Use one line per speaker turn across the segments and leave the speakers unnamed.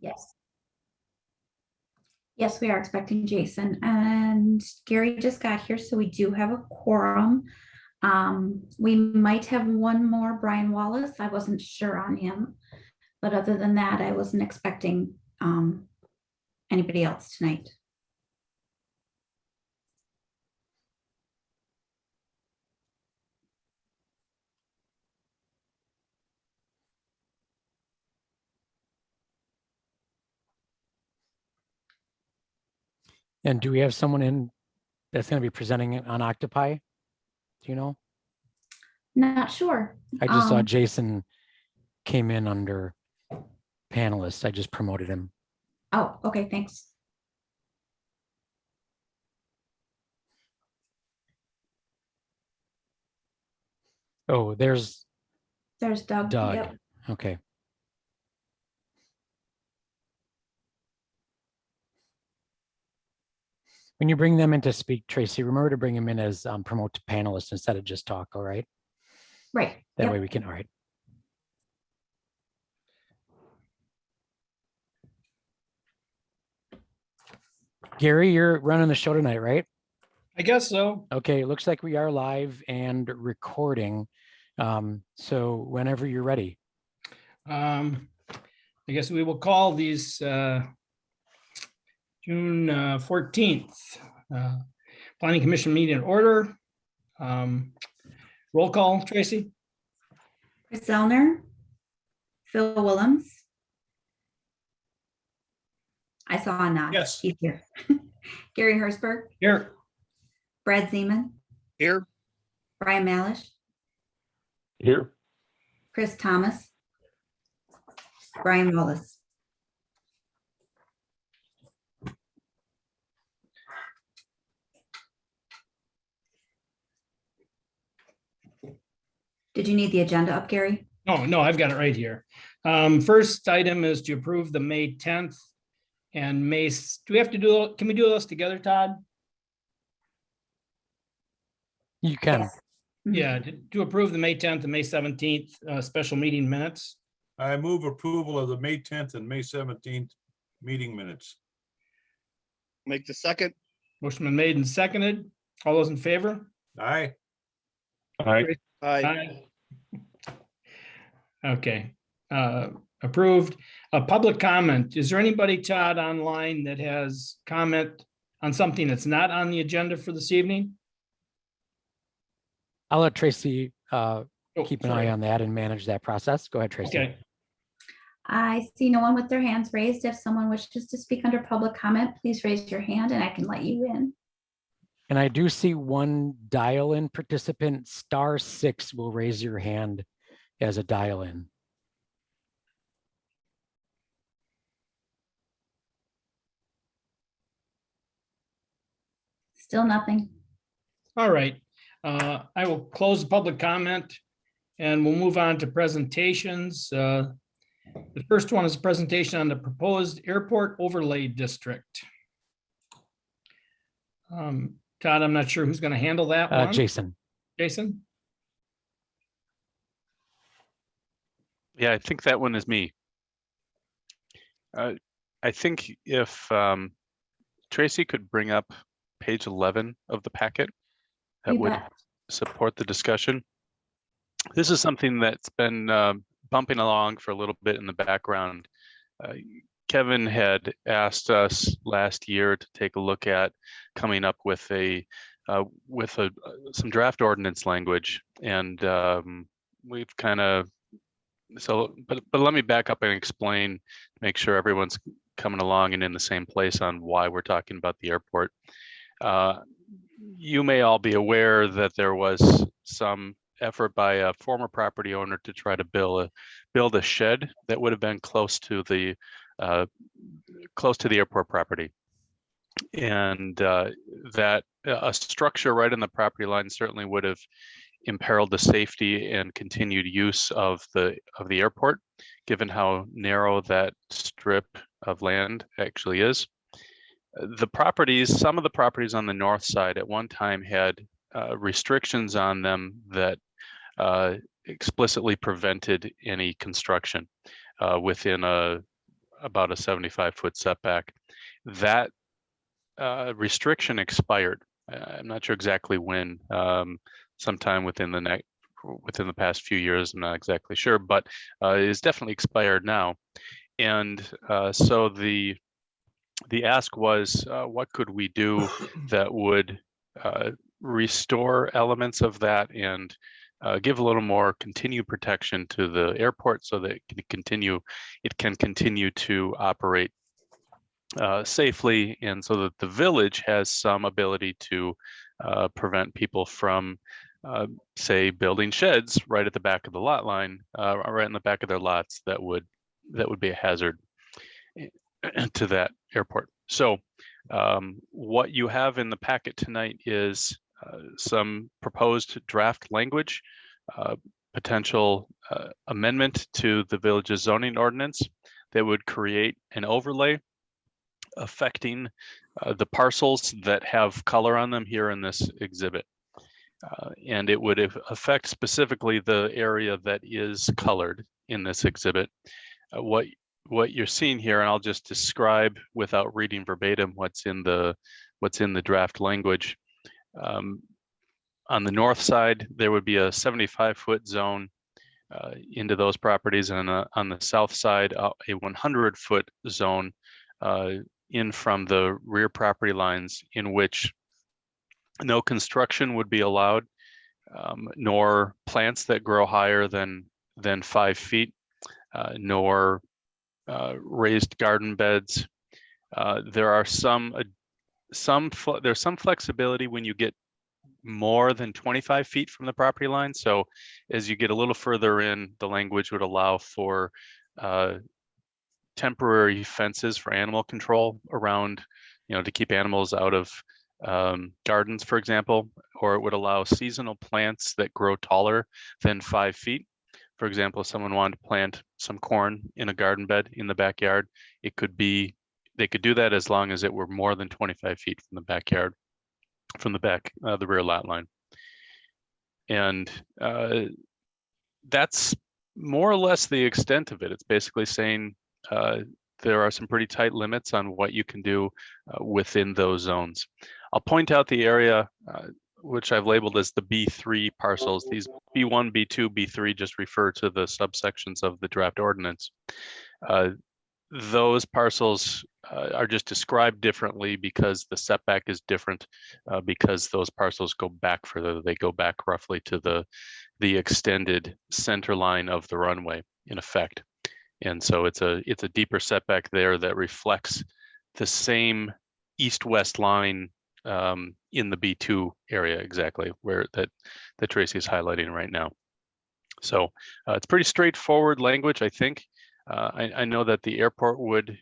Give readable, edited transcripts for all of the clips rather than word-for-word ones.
Yes. Yes, we are expecting Jason, and Gary just got here, so we do have a quorum. We might have one more, Brian Wallace. I wasn't sure on him, but other than that, I wasn't expecting anybody else tonight.
And do we have someone in that's going to be presenting it on Octopi? Do you know?
Not sure.
I just saw Jason came in under panelist. I just promoted him.
Oh, okay, thanks.
Oh, there's
Doug.
Doug.
Yep.
Okay. When you bring them in to speak, Tracy, remember to bring them in as promote to panelist instead of just talk, all right?
Right.
That
Yep.
way we can, all right. Gary, you're running the show tonight, right?
I guess so.
Okay, it looks like we are live and recording. So whenever you're ready.
I guess we will call these June 14th Planning Commission meeting in order. Roll call, Tracy.
Chris Zellner, Phil Willems. I saw a nod.
Yes.
He's here. Gary Hersberg,
Here.
Brad Zeman,
Here.
Brian Malish,
Here.
Chris Thomas, Brian Wallace. Did you need the agenda up, Gary?
No, I've got it right here. First item is to approve the May 10th and May, do we have to do, can we do those together, Todd?
You can.
Yes.
Yeah, to approve the May 10th and May 17th special meeting minutes.
I move approval of the May 10th and May 17th meeting minutes.
Make the second.
Motion been made and seconded. All those in favor?
Aye.
Aye.
Aye. Okay, approved. A public comment. Is there anybody, Todd, online that has comment on something that's not on the agenda for this evening?
I'll let Tracy
Oh,
keep an
sorry.
eye on that and manage that process. Go ahead, Tracy.
Okay,
I see no one with their hands raised. If someone wishes to speak under public comment, please raise your hand and I can let you in.
And I do see one dial-in participant, *6 will raise your hand as a dial-in.
Still nothing.
all right. I will close the public comment and we'll move on to presentations. The first one is a presentation on the proposed airport overlay district. Todd, I'm not sure who's going to handle that one.
Jason.
Jason?
Yeah, I think that one is me. I think if Tracy could bring up page 11 of the packet, that
You
would
bet.
support the discussion. This is something that's been bumping along for a little bit in the background. Kevin had asked us last year to take a look at coming up with some draft ordinance language, and we've kind of but let me back up and explain, make sure everyone's coming along and in the same place on why we're talking about the airport. You may all be aware that there was some effort by a former property owner to try to build a shed that would have been close to the airport property, and that a structure right on the property line certainly would have imperiled the safety and continued use of the airport, given how narrow that strip of land actually is. Some of the properties on the north side at one time had restrictions on them that explicitly prevented any construction within a about a 75-foot setback. That restriction expired. I'm not sure exactly when, sometime within the past few years. I'm not exactly sure, but it is definitely expired now. And so the ask was, what could we do that would restore elements of that and give a little more continued protection to the airport so that it can continue to operate safely, and so that the village has some ability to prevent people from, say, building sheds right at the back of the lot line, right in the back of their lots that would be a hazard to that airport. So what you have in the packet tonight is some proposed draft language, potential amendment to the village's zoning ordinance that would create an overlay affecting the parcels that have color on them here in this exhibit. And it would affect specifically the area that is colored in this exhibit. What you're seeing here, and I'll just describe without reading verbatim what's in the draft language. On the north side, there would be a 75-foot zone into those properties, and on the south side, a 100-foot zone in from the rear property lines, in which no construction would be allowed, nor plants that grow higher than 5 feet, nor raised garden beds. There's some flexibility when you get more than 25 feet from the property line. So as you get a little further in, the language would allow for temporary fences for animal control around, to keep animals out of gardens, for example, or it would allow seasonal plants that grow taller than 5 feet. For example, if someone wanted to plant some corn in a garden bed in the backyard, they could do that as long as it were more than 25 feet from the backyard, from the rear lot line. And that's more or less the extent of it. It's basically saying there are some pretty tight limits on what you can do within those zones. I'll point out the area which I've labeled as the B3 parcels. These B1, B2, B3 just refer to the subsections of the draft ordinance. Those parcels are just described differently because the setback is different, because those parcels go back further. They go back roughly to the extended center line of the runway, in effect. And so it's a deeper setback there that reflects the same east-west line in the B2 area, exactly where that Tracy is highlighting right now. So it's pretty straightforward language, I think. I know that the airport would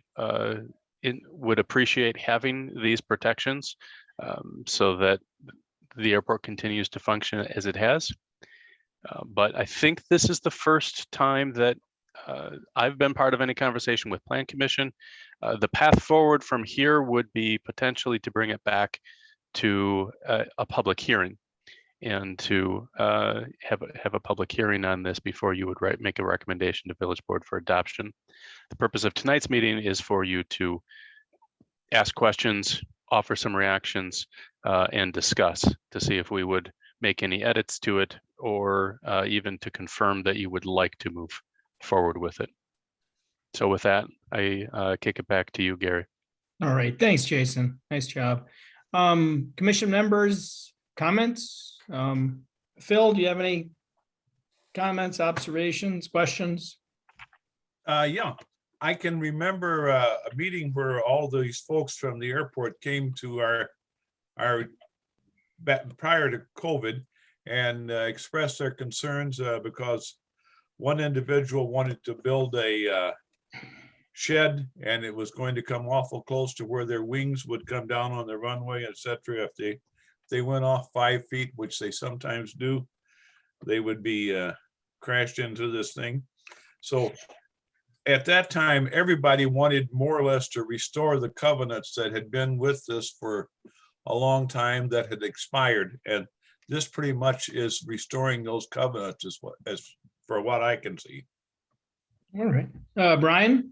appreciate having these protections so that the airport continues to function as it has. But I think this is the first time that I've been part of any conversation with Plan Commission. The path forward from here would be potentially to bring it back to a public hearing, and to have a public hearing on this before you would make a recommendation to Village Board for adoption. The purpose of tonight's meeting is for you to ask questions, offer some reactions, and discuss to see if we would make any edits to it, or even to confirm that you would like to move forward with it. So with that, I kick it back to you, Gary.
All right, thanks, Jason. Nice job. Commission members, comments? Phil, do you have any comments, observations, questions?
Yeah, I can remember a meeting where all these folks from the airport came to our prior to COVID and expressed their concerns because one individual wanted to build a shed, and it was going to come awful close to where their wings would come down on the runway, etc. If they went off 5 feet, which they sometimes do, they would be crashed into this thing. So at that time, everybody wanted more or less to restore the covenants that had been with this for a long time that had expired. And this pretty much is restoring those covenants as for what I can see.
All right, Brian?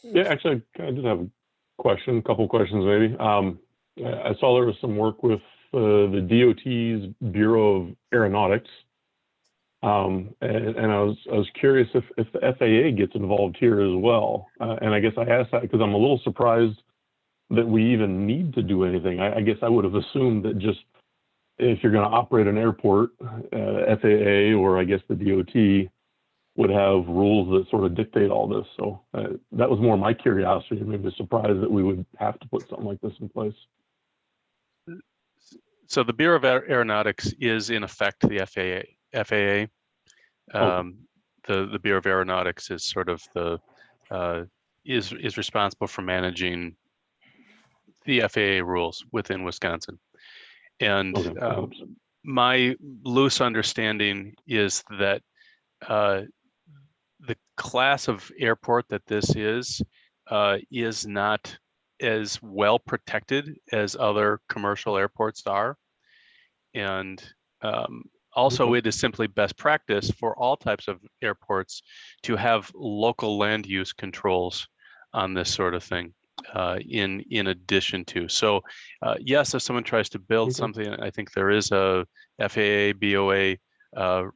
Yeah, actually, I just have a question, a couple questions maybe. I saw there was some work with the DOT's Bureau of Aeronautics. And I was curious if the FAA gets involved here as well. And I guess I asked that because I'm a little surprised that we even need to do anything. I guess I would have assumed that just if you're going to operate an airport, FAA or I guess the DOT would have rules that sort of dictate all this. So that was more my curiosity, maybe surprised that we would have to put something like this in place.
So the Bureau of Aeronautics is in effect the FAA. The Bureau of Aeronautics is sort of the is responsible for managing the FAA rules within Wisconsin. And
Okay.
my loose understanding is that the class of airport that this is not as well protected as other commercial airports are. And also
Okay.
it is simply best practice for all types of airports to have local land use controls on this sort of thing in addition to. So yes, if someone tries to build
Okay.
something, I think there is a FAA, BOA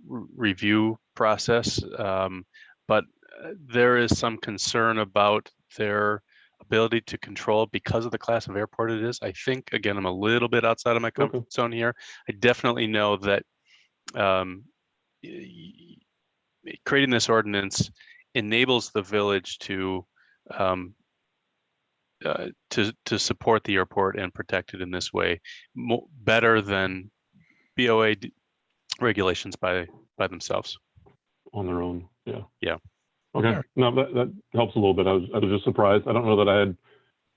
review process, but there is some concern about their ability to control because of the class of airport it is. I think, again, I'm a little bit outside of my comfort zone here. I definitely know that creating this ordinance enables the village to support the airport and protect it in this way better than BOA regulations by themselves.
On their own, yeah.
Yeah.
Okay,
Sure.
no, that helps a little bit. I was just surprised. I don't know that I had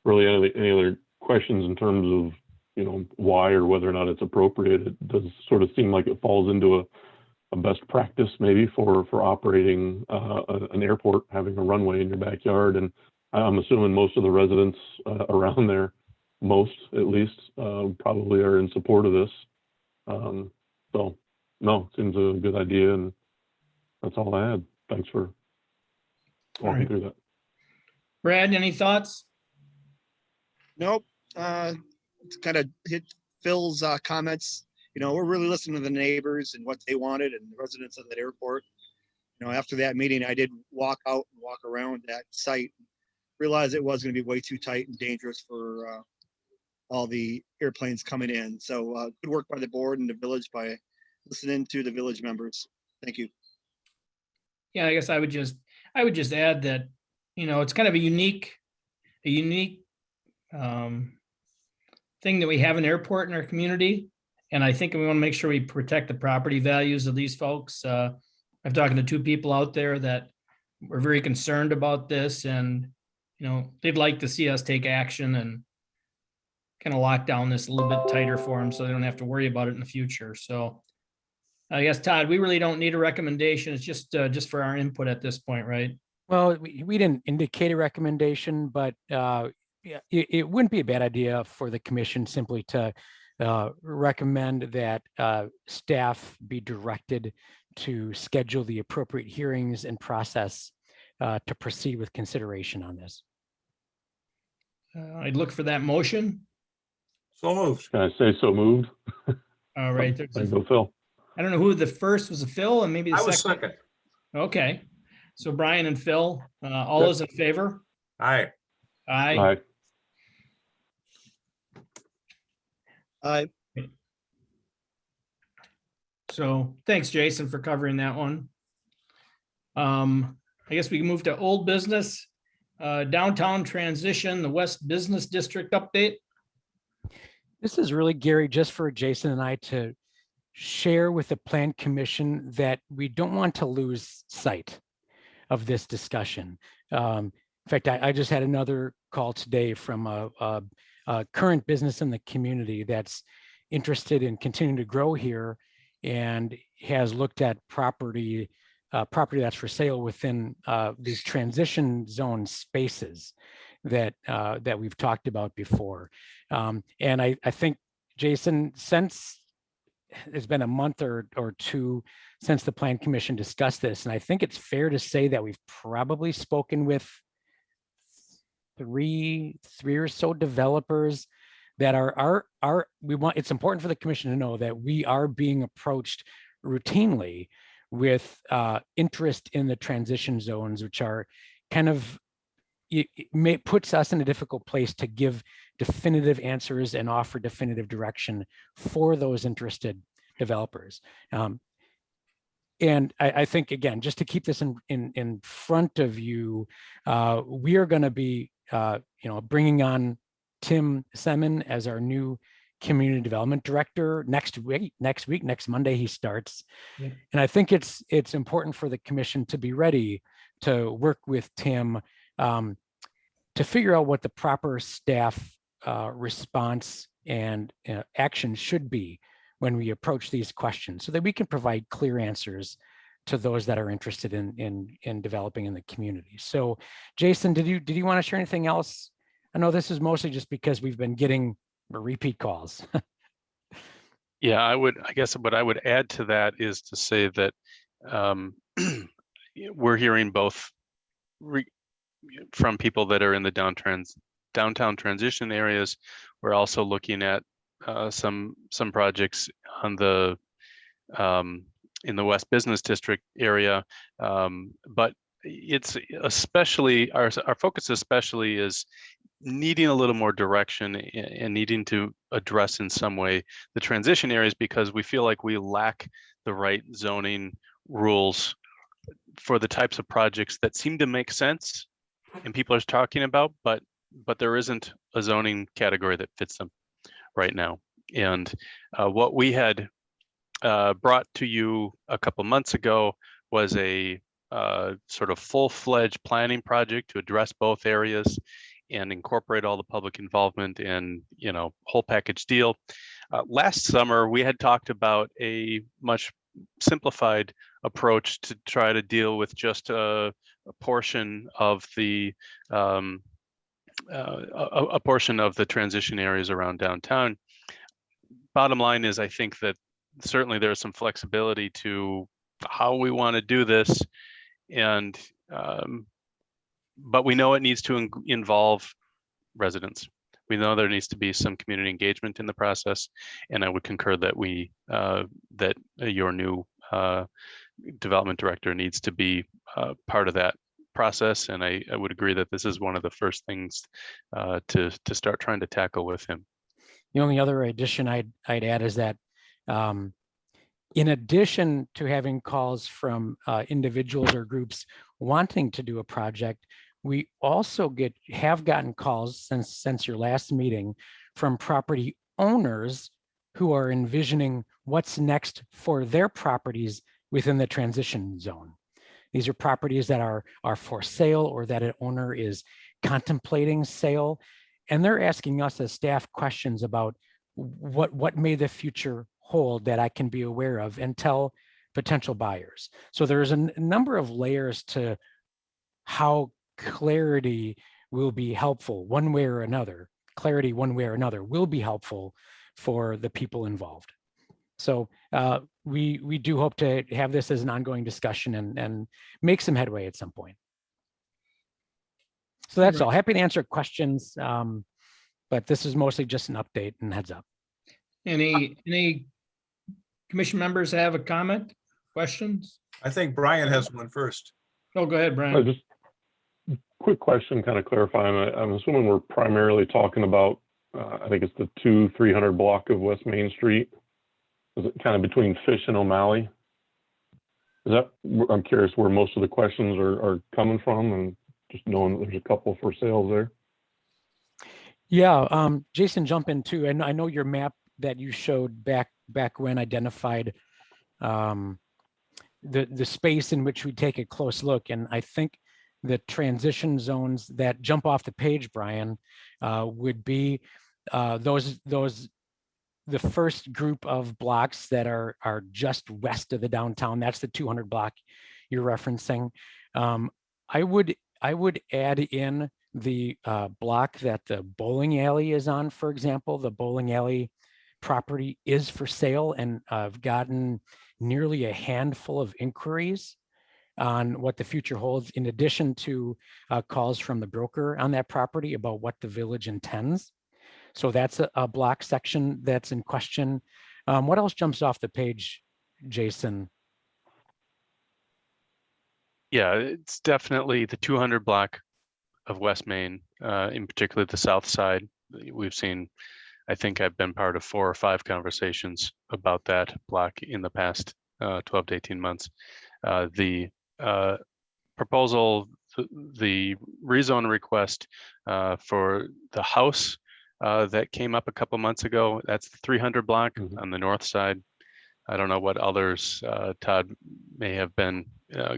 really any other questions in terms of, you know, why or whether or not it's appropriate. It does sort of seem like it falls into a best practice maybe for operating an airport, having a runway in your backyard. And I'm assuming most of the residents around there, most at least, probably are in support of this. So no, seems a good idea, and that's all I had. Thanks for walking
right.
through that.
Brad, any thoughts?
Nope. To kind of hit Phil's comments, you know, we're really listening to the neighbors and what they wanted and the residents of that airport. You know, after that meeting, I did walk out and walk around that site, realized it was going to be way too tight and dangerous for all the airplanes coming in. So good work by the board and the village by listening to the village members. Thank you.
Yeah, I guess I would just add that, you know, it's kind of a unique thing that we have an airport in our community. And I think we want to make sure we protect the property values of these folks. I'm talking to two people out there that were very concerned about this, and, you know, they'd like to see us take action and kind of lock down this a little bit tighter for them so they don't have to worry about it in the future. So I guess, Todd, we really don't need a recommendation. It's just for our input at this point, right?
Well, we didn't indicate a recommendation, but yeah, it wouldn't be a bad idea for the commission simply to recommend that staff be directed to schedule the appropriate hearings and process to proceed with consideration on this.
I'd look for that motion.
So moved.
Can I say so moved?
All right.
There you go, Phil.
I don't know who the first was, Phil, and maybe the
I was
second.
second.
Okay. So Brian and Phil, all
Yep.
those in favor?
Aye.
Aye.
Aye.
So thanks, Jason, for covering that one. I guess we can move to old business, downtown transition, the West Business District update.
This is really, Gary, just for Jason and I to share with the Plan Commission that we don't want to lose sight of this discussion. In fact, I just had another call today from a current business in the community that's interested in continuing to grow here and has looked at property that's for sale within these transition zone spaces that we've talked about before. And I think, Jason, since it's been a month or two since the Plan Commission discussed this, and I think it's fair to say that we've probably spoken with three or so developers that it's important for the commission to know that we are being approached routinely with interest in the transition zones, which are kind of, puts us in a difficult place to give definitive answers and offer definitive direction for those interested developers. And I think, again, just to keep this in front of you, we are going to be, bringing on Tim Semin as our new community development director next Monday he starts.
Yep.
And I think it's important for the commission to be ready to work with Tim to figure out what the proper staff response and action should be when we approach these questions, so that we can provide clear answers to those that are interested in developing in the community. So Jason, did you want to share anything else? I know this is mostly just because we've been getting repeat calls.
Yeah, I guess what I would add to that is to say that we're hearing both from people that are in the downtown transition areas. We're also looking at some projects on the in the West Business District area, but it's especially our focus especially is needing a little more direction and needing to address in some way the transition areas, because we feel like we lack the right zoning rules for the types of projects that seem to make sense and people are talking about, but there isn't a zoning category that fits them right now. And what we had brought to you a couple months ago was a sort of full-fledged planning project to address both areas and incorporate all the public involvement and, whole package deal. Last summer, we had talked about a much simplified approach to try to deal with just a portion of the a portion of the transition areas around downtown. Bottom line is, I think that certainly there's some flexibility to how we want to do this, and but we know it needs to involve residents. We know there needs to be some community engagement in the process, and I would concur that that your new development director needs to be part of that process. And I would agree that this is one of the first things to start trying to tackle with him.
The only other addition I'd add is that in addition to having calls from individuals or groups wanting to do a project, we also have gotten calls since your last meeting from property owners who are envisioning what's next for their properties within the transition zone. These are properties that are for sale or that an owner is contemplating sale. And they're asking us as staff questions about what may the future hold that I can be aware of and tell potential buyers. So there's a number of layers to how clarity will be helpful one way or another. Clarity one way or another will be helpful for the people involved. So we do hope to have this as an ongoing discussion and make some headway at some point. So that's all. Happy to answer questions, but this is mostly just an update and heads up.
Any commission members have a comment, questions?
I think Brian has one first.
Oh, go ahead, Brian.
Just quick question, kind of clarifying. I'm assuming we're primarily talking about, I think it's the 200-300 block of West Main Street. Is it kind of between Fish and O'Malley? Is that, I'm curious where most of the questions are coming from, and just knowing that there's a couple for sales there.
Yeah, Jason, jump in too. And I know your map that you showed back when identified the space in which we take a close look. And I think the transition zones that jump off the page, Brian, would be the first group of blocks that are just west of the downtown. That's the 200 block you're referencing. I would add in the block that the bowling alley is on, for example. The bowling alley property is for sale, and I've gotten nearly a handful of inquiries on what the future holds, in addition to calls from the broker on that property about what the village intends. So that's a block section that's in question. What else jumps off the page, Jason?
Yeah, it's definitely the 200 block of West Main, in particular the south side. We've seen, I think I've been part of 4 or 5 conversations about that block in the past 12 to 18 months. The proposal, the rezone request for the house that came up a couple months ago, that's the 300 block on the north side. I don't know what others Todd may have been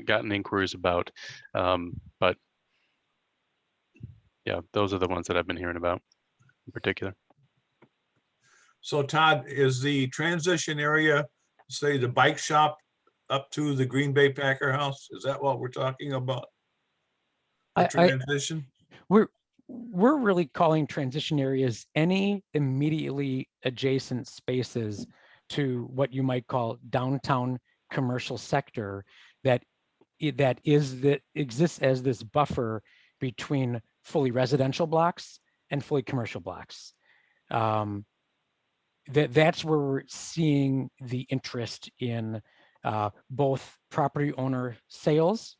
gotten inquiries about, but yeah, those are the ones that I've been hearing about in particular.
So Todd, is the transition area, say the bike shop up to the Green Bay Packer House? Is that what we're talking about? The transition?
We're really calling transition areas any immediately adjacent spaces to what you might call downtown commercial sector that exists as this buffer between fully residential blocks and fully commercial blocks. That's where we're seeing the interest in both property owner sales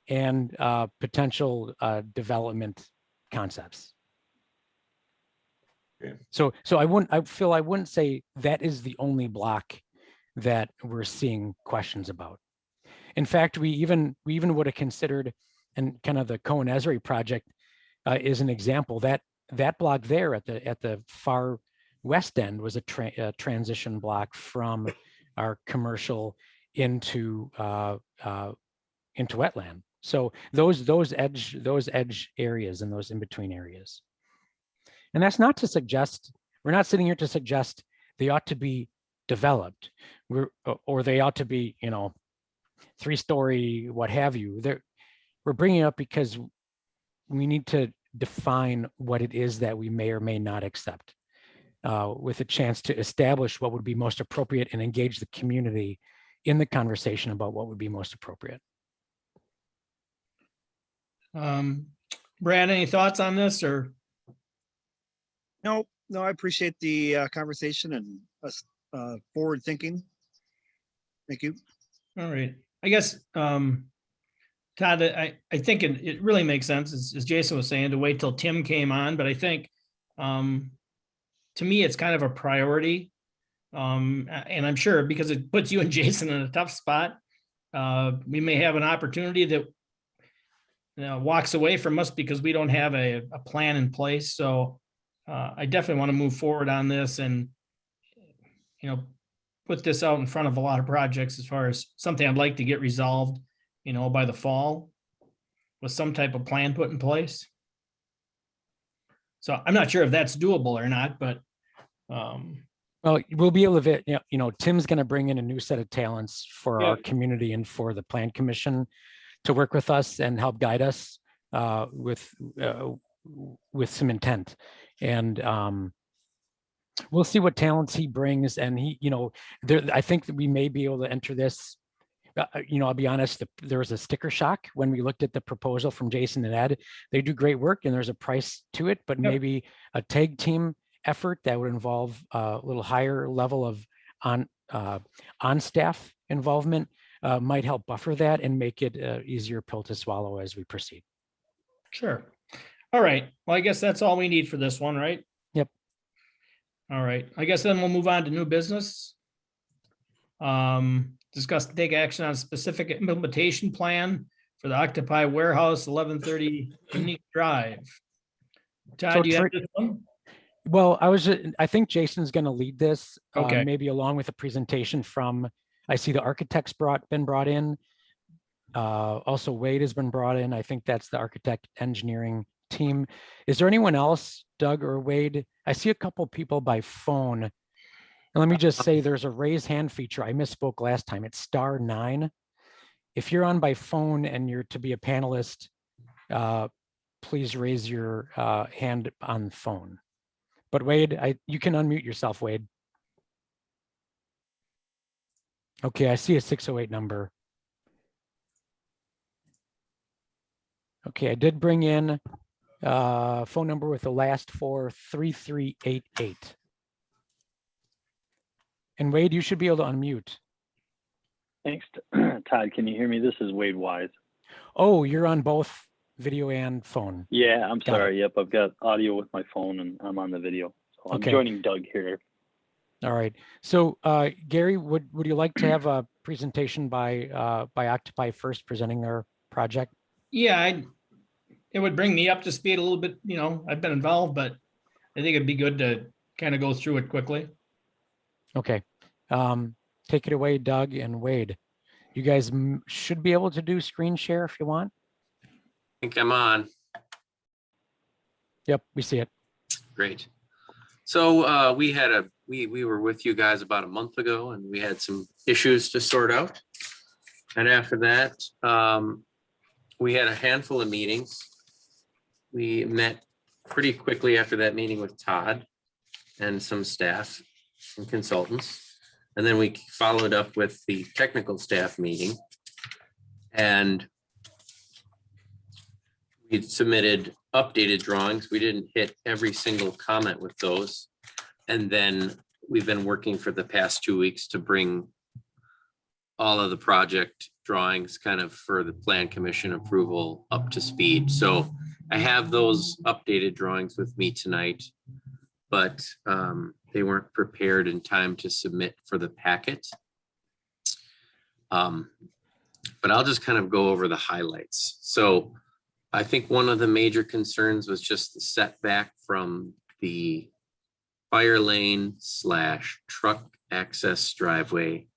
and potential development concepts.
Okay.
So I wouldn't say that is the only block that we're seeing questions about. In fact, we even would have considered, and kind of the Cohen Esri project is an example, that block there at the far west end was a transition block from our commercial into wetland. So those edge areas and those in-between areas. And that's not to suggest, we're not sitting here to suggest they ought to be developed, or they ought to be, 3-story, what have you. We're bringing it up because we need to define what it is that we may or may not accept, with a chance to establish what would be most appropriate and engage the community in the conversation about what would be most appropriate.
Brad, any thoughts on this, or?
No, I appreciate the conversation and us forward thinking. Thank you.
All right, I guess, Todd, I think it really makes sense, as Jason was saying, to wait till Tim came on, but I think, to me, it's kind of a priority. And I'm sure because it puts you and Jason in a tough spot, we may have an opportunity that walks away from us because we don't have a plan in place. So I definitely want to move forward on this and, put this out in front of a lot of projects as far as something I'd like to get resolved, by the fall with some type of plan put in place. So I'm not sure if that's doable or not, but.
Well, we'll be able to, Tim's going to bring in a new set of talents for our community and for the Plan Commission to work with us and help guide us with some intent. And we'll see what talents he brings. And I think that we may be able to enter this. I'll be honest, there was a sticker shock when we looked at the proposal from Jason and Ed. They do great work and there's a price to it, but maybe a tag team effort that would involve a little higher level of on-staff involvement might help buffer that and make it an easier pill to swallow as we proceed.
Sure. All right. Well, I guess that's all we need for this one, right?
Yep.
All right. I guess then we'll move on to new business. Discuss and take action on a specific implementation plan for the Octopi Warehouse 1130 Unique Drive. Todd, do you have this one?
Well, I think Jason's going to lead this,
Okay.
Maybe along with a presentation from, I see the architects been brought in. Also Wade has been brought in. I think that's the architect engineering team. Is there anyone else, Doug or Wade? I see a couple people by phone. And let me just say there's a raise hand feature. I misspoke last time. It's *9. If you're on by phone and you're to be a panelist, please raise your hand on the phone. But Wade, you can unmute yourself, Wade. Okay, I see a 608 number. Okay, I did bring in phone number with the last four 3388. And Wade, you should be able to unmute.
Thanks, Todd. Can you hear me? This is Wade Wise.
Oh, you're on both video and phone.
Yeah, I'm
Got it.
sorry. Yep, I've got audio with my phone and I'm on the video. So I'm
Okay.
joining Doug here.
All right. So Gary, would you like to have a presentation by Octopi first presenting their project?
Yeah, it would bring me up to speed a little bit, you know, I've been involved, but I think it'd be good to kind of go through it quickly.
Okay. Take it away, Doug and Wade. You guys should be able to do screen share if you want.
I think I'm on.
Yep, we see it.
Great. So we were with you guys about a month ago and we had some issues to sort out. And after that, we had a handful of meetings. We met pretty quickly after that meeting with Todd and some staff and consultants. And then we followed up with the technical staff meeting. And we submitted updated drawings. We didn't hit every single comment with those. And then we've been working for the past 2 weeks to bring all of the project drawings kind of for the plan commission approval up to speed. So I have those updated drawings with me tonight, but they weren't prepared in time to submit for the packet. But I'll just kind of go over the highlights. So I think one of the major concerns was just the setback from the fire lane / truck access driveway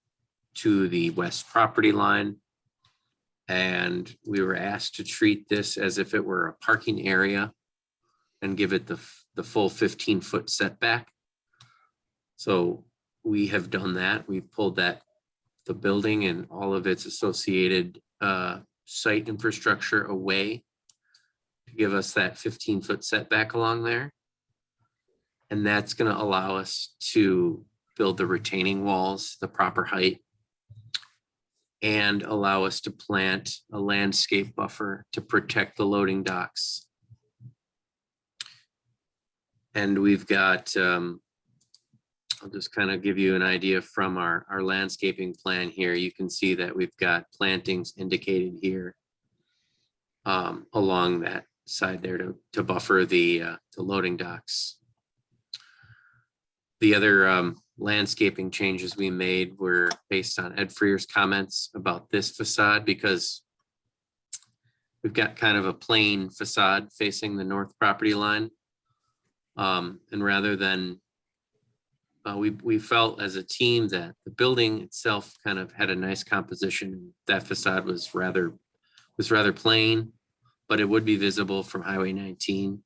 to the west property line. And we were asked to treat this as if it were a parking area and give it the full 15-foot setback. So we have done that. We've pulled the building and all of its associated site infrastructure away to give us that 15-foot setback along there. And that's going to allow us to build the retaining walls, the proper height, and allow us to plant a landscape buffer to protect the loading docks. And we've got, I'll just kind of give you an idea from our landscaping plan here. You can see that we've got plantings indicated here along that side there to buffer the loading docks. The other landscaping changes we made were based on Ed Freer's comments about this facade, because we've got kind of a plain facade facing the north property line. And rather than, we felt as a team that the building itself kind of had a nice composition. That facade was rather plain, but it would be visible from Highway 19.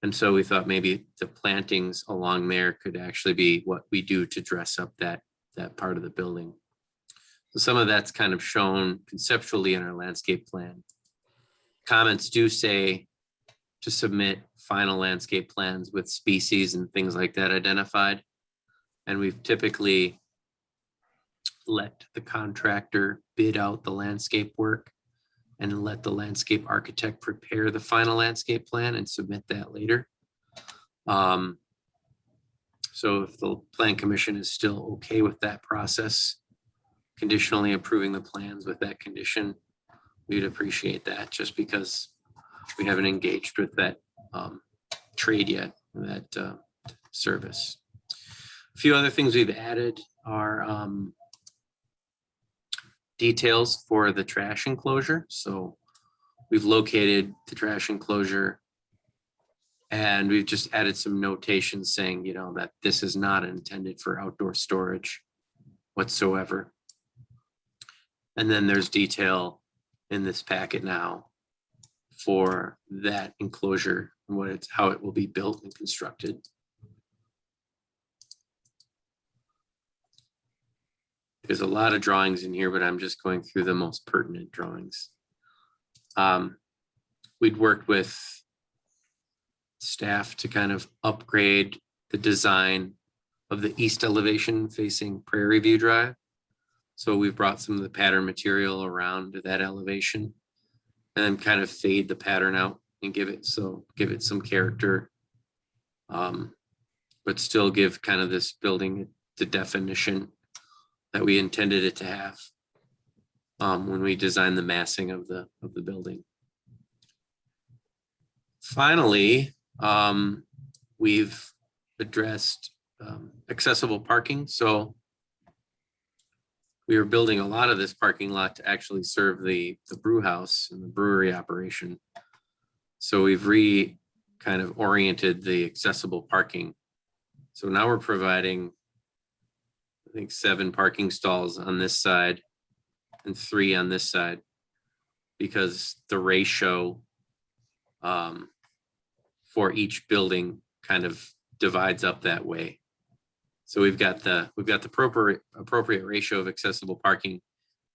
And so we thought maybe the plantings along there could actually be what we do to dress up that part of the building. So some of that's kind of shown conceptually in our landscape plan. Comments do say to submit final landscape plans with species and things like that identified. And we've typically let the contractor bid out the landscape work and let the landscape architect prepare the final landscape plan and submit that later. So if the plan commission is still okay with that process, conditionally approving the plans with that condition, we'd appreciate that, just because we haven't engaged with that trade yet, that service. A few other things we've added are details for the trash enclosure. So we've located the trash enclosure and we've just added some notations saying, you know, that this is not intended for outdoor storage whatsoever. And then there's detail in this packet now for that enclosure and how it will be built and constructed. There's a lot of drawings in here, but I'm just going through the most pertinent drawings. We'd worked with staff to kind of upgrade the design of the east elevation facing Prairie View Drive. So we've brought some of the pattern material around to that elevation and then kind of fade the pattern out and give it some character. But still give kind of this building the definition that we intended it to have when we designed the massing of the building. Finally, we've addressed accessible parking. So we were building a lot of this parking lot to actually serve the brew house and the brewery operation. So we've kind of oriented the accessible parking. So now we're providing, I think, 7 parking stalls on this side and 3 on this side, because the ratio for each building kind of divides up that way. So we've got the appropriate ratio of accessible parking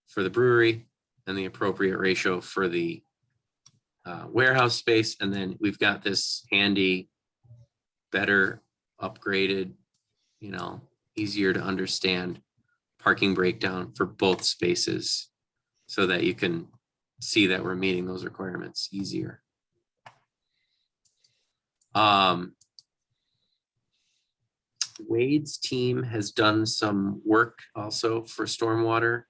for the brewery and the appropriate ratio for the warehouse space. And then we've got this handy, better upgraded, easier to understand parking breakdown for both spaces so that you can see that we're meeting those requirements easier. Wade's team has done some work also for stormwater,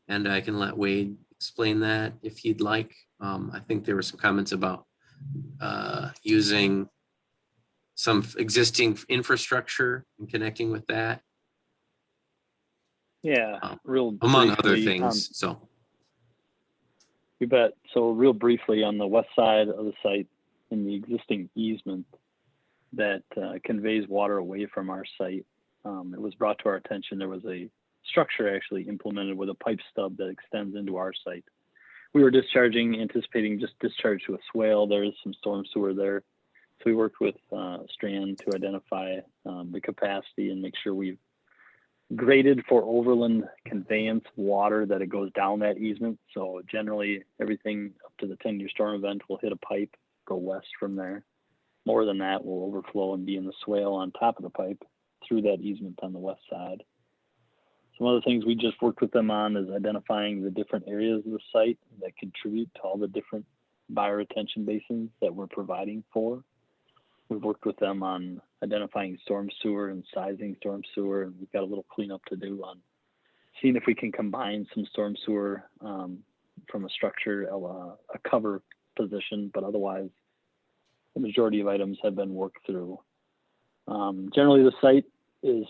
and I can let Wade explain that if he'd like. I think there were some comments about using some existing infrastructure and connecting with that.
Yeah, real
among other
briefly,
things. So
you bet. So real briefly, on the west side of the site, in the existing easement that conveys water away from our site, it was brought to our attention there was a structure actually implemented with a pipe stub that extends into our site. We were anticipating just discharge to a swale. There is some storm sewer there. So we worked with Strand to identify the capacity and make sure we've graded for overland conveyance water that it goes down that easement. So generally everything up to the 10-year storm event will hit a pipe, go west from there. More than that will overflow and be in the swale on top of the pipe through that easement on the west side. Some other things we just worked with them on is identifying the different areas of the site that contribute to all the different bioretention basins that we're providing for. We've worked with them on identifying storm sewer and sizing storm sewer, and we've got a little cleanup to do on seeing if we can combine some storm sewer from a structure, a cover position, but otherwise the majority of items have been worked through. Generally the site is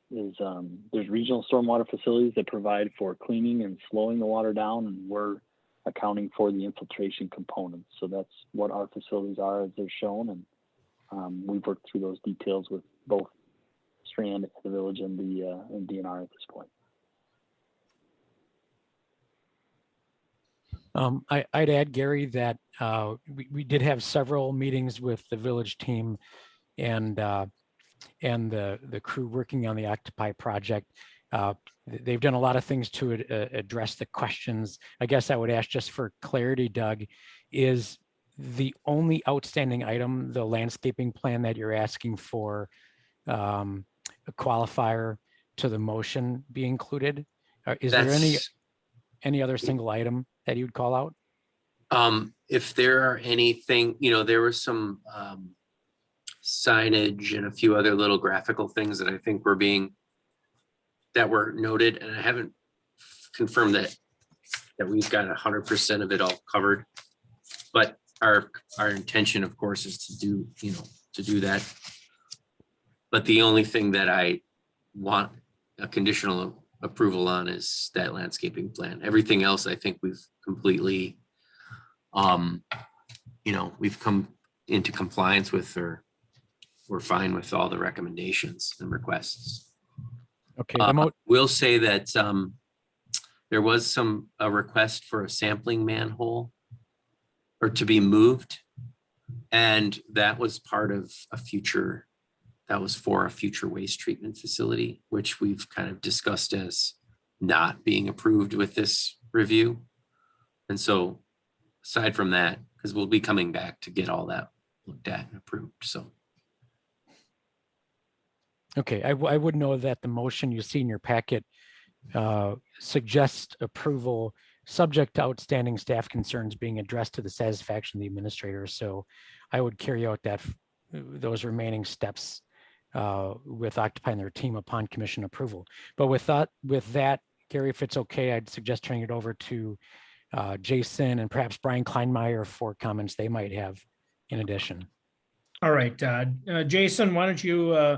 there's regional stormwater facilities that provide for cleaning and slowing the water down, and we're accounting for the infiltration components. So that's what our facilities are as they're shown, and we've worked through those details with both Strand, the village, and the and DNR at this point.
I'd add, Gary, that we did have several meetings with the village team and the crew working on the Octopi project. They've done a lot of things to address the questions. I guess I would ask, just for clarity, Doug, is the only outstanding item the landscaping plan that you're asking for a qualifier to the motion be included? Is there any other single item that you would call out?
If there are anything, there was some signage and a few other little graphical things that I think were noted, and I haven't confirmed that we've got 100% of it all covered, but our intention, of course, is to do that. But the only thing that I want a conditional approval on is that landscaping plan. Everything else, I think we've completely, we've come into compliance with, or we're fine with all the recommendations and requests.
Okay.
We'll say that there was a request for a sampling manhole or to be moved, and that was part of for a future waste treatment facility, which we've kind of discussed as not being approved with this review. And so aside from that, because we'll be coming back to get all that looked at and approved. So.
Okay, I would know that the motion you see in your packet suggests approval subject to outstanding staff concerns being addressed to the satisfaction of the administrator. So I would carry out those remaining steps with occupying their team upon commission approval. But with that, Gary, if it's okay, I'd suggest turning it over to Jason and perhaps Brian Kleinmeyer for comments they might have in addition.
All right, Todd. Jason, why don't you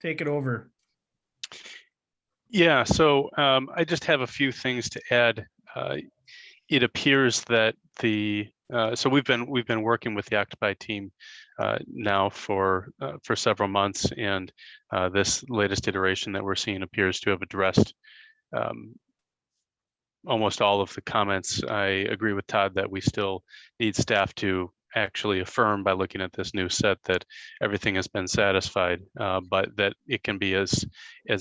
take it over?
Yeah, so I just have a few things to add. It appears that so we've been working with the Occupy team now for several months, and this latest iteration that we're seeing appears to have addressed almost all of the comments. I agree with Todd that we still need staff to actually affirm by looking at this new set that everything has been satisfied, but that it can be as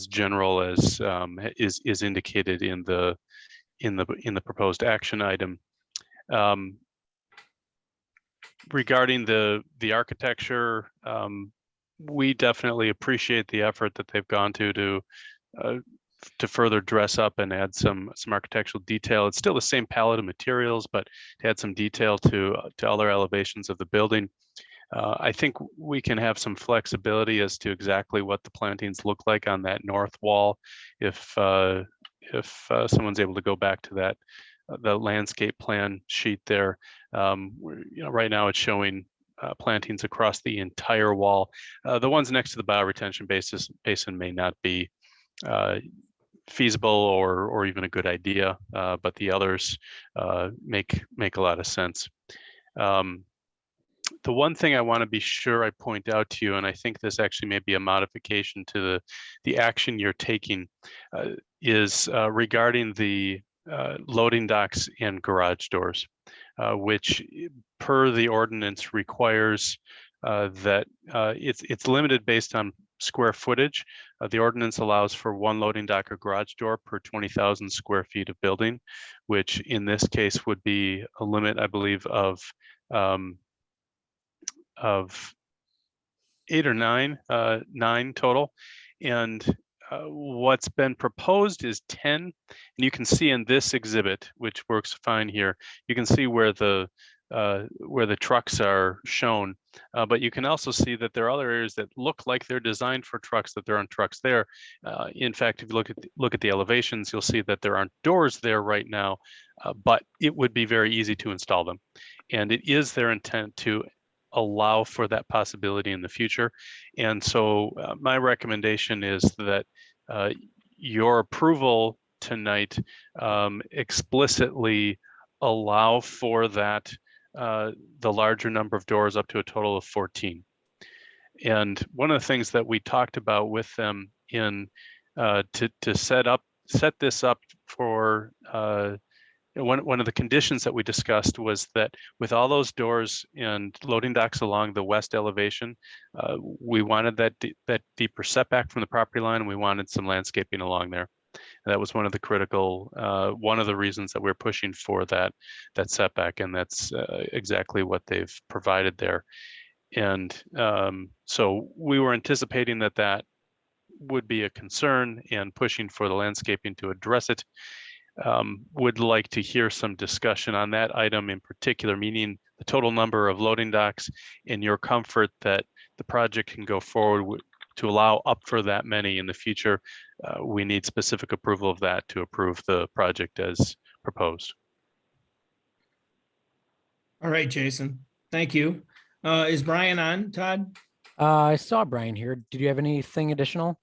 general as is indicated in the proposed action item. Regarding the architecture, we definitely appreciate the effort that they've gone to further dress up and add some architectural detail. It's still the same palette of materials, but to add some detail to other elevations of the building. I think we can have some flexibility as to exactly what the plantings look like on that north wall. If someone's able to go back to that the landscape plan sheet there, right now it's showing plantings across the entire wall. The ones next to the bioretention basin may not be feasible or even a good idea, but the others make a lot of sense. The one thing I want to be sure I point out to you, and I think this actually may be a modification to the action you're taking, is regarding the loading docks and garage doors, which per the ordinance requires that it's limited based on square footage. The ordinance allows for one loading dock or garage door per 20,000 square feet of building, which in this case would be a limit, I believe, of 8 or 9, 9 total. And what's been proposed is 10. And you can see in this exhibit, which works fine here, you can see where the trucks are shown, but you can also see that there are other areas that look like they're designed for trucks, that there aren't trucks there. In fact, if you look at the elevations, you'll see that there aren't doors there right now, but it would be very easy to install them. And it is their intent to allow for that possibility in the future. And so my recommendation is that your approval tonight explicitly allow for that, the larger number of doors up to a total of 14. And one of the things that we talked about with them in to set this up for one of the conditions that we discussed was that with all those doors and loading docks along the west elevation, we wanted that deeper setback from the property line, and we wanted some landscaping along there. And that was one of the critical, one of the reasons that we're pushing for that setback, and that's exactly what they've provided there. And so we were anticipating that would be a concern, and pushing for the landscaping to address it. Would like to hear some discussion on that item in particular, meaning the total number of loading docks and your comfort that the project can go forward to allow up for that many in the future. We need specific approval of that to approve the project as proposed.
All right, Jason, thank you. Is Brian on, Todd?
I saw Brian here. Did you have anything additional?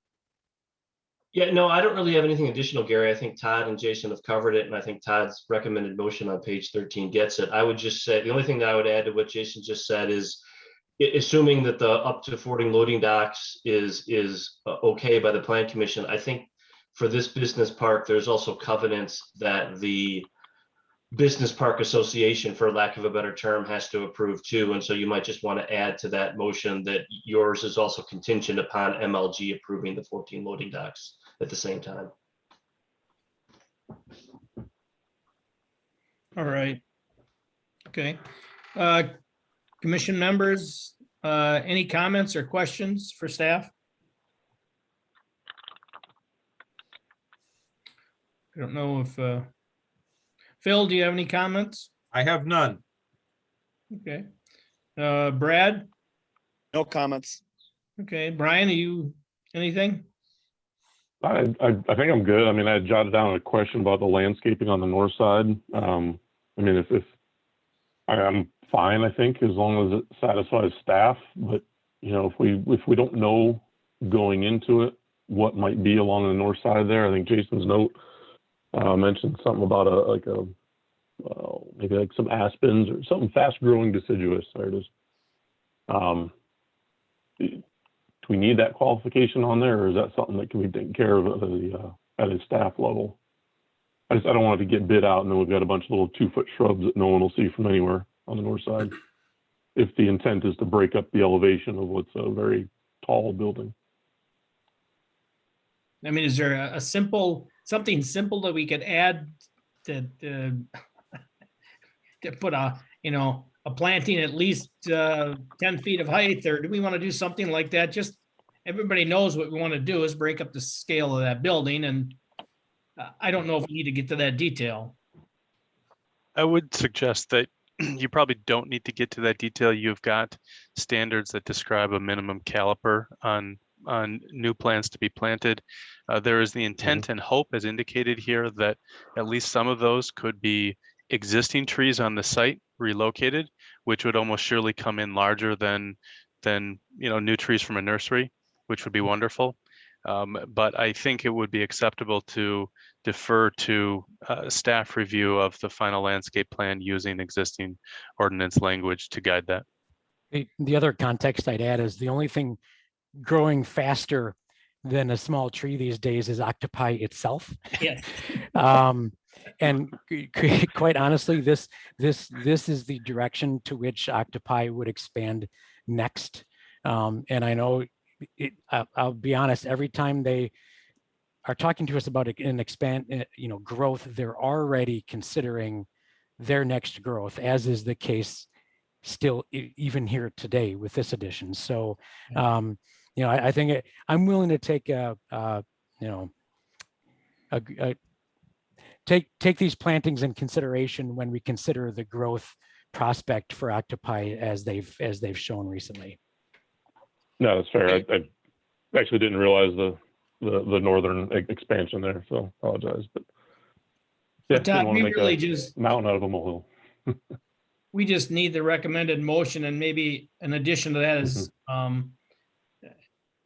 Yeah, no, I don't really have anything additional, Gary. I think Todd and Jason have covered it, and I think Todd's recommended motion on page 13 gets it. I would just say, the only thing that I would add to what Jason just said is, assuming that the up to 40 loading docks is okay by the Plan Commission, I think for this business park, there's also covenants that the Business Park Association, for lack of a better term, has to approve too. And so you might just want to add to that motion that yours is also contingent upon MLG approving the 14 loading docks at the same time.
All right. Okay. Commission members, any comments or questions for staff? I don't know if Phil, do you have any comments?
I have none.
Okay. Brad?
No comments.
Okay. Brian, are you, anything?
I think I'm good. I mean, I jotted down a question about the landscaping on the north side. I mean, if I'm fine, I think, as long as it satisfies staff. But you know, if we don't know going into it what might be along the north side there, I think Jason's note mentioned something about maybe like some aspens or something fast-growing deciduous. There it is. Do we need that qualification on there, or is that something that can be taken care of at a staff level? I don't want it to get bid out and then we've got a bunch of little 2-foot shrubs that no one will see from anywhere on the north side. If the intent is to break up the elevation of what's a very tall building.
I mean, is there a simple, something simple that we could add that to put a, you know, a planting at least 10 feet of height, or do we want to do something like that? Just everybody knows what we want to do is break up the scale of that building, and I don't know if we need to get to that detail.
I would suggest that you probably don't need to get to that detail. You've got standards that describe a minimum caliper on new plants to be planted. There is the intent and hope, as indicated here, that at least some of those could be existing trees on the site relocated, which would almost surely come in larger than you know, new trees from a nursery, which would be wonderful. But I think it would be acceptable to defer to staff review of the final landscape plan using existing ordinance language to guide that.
The other context I'd add is the only thing growing faster than a small tree these days is octopi itself.
Yes.
And quite honestly, this is the direction to which octopi would expand next. And I know I'll be honest, every time they are talking to us about an growth, they're already considering their next growth, as is the case still even here today with this addition. So, you know, I think I'm willing to take take these plantings in consideration when we consider the growth prospect for octopi as they've shown recently.
No, that's fair. I actually didn't realize the northern expansion there, so apologize. But yeah,
But Todd, we really just
mountain out of a molehill.
we just need the recommended motion, and maybe in addition to that is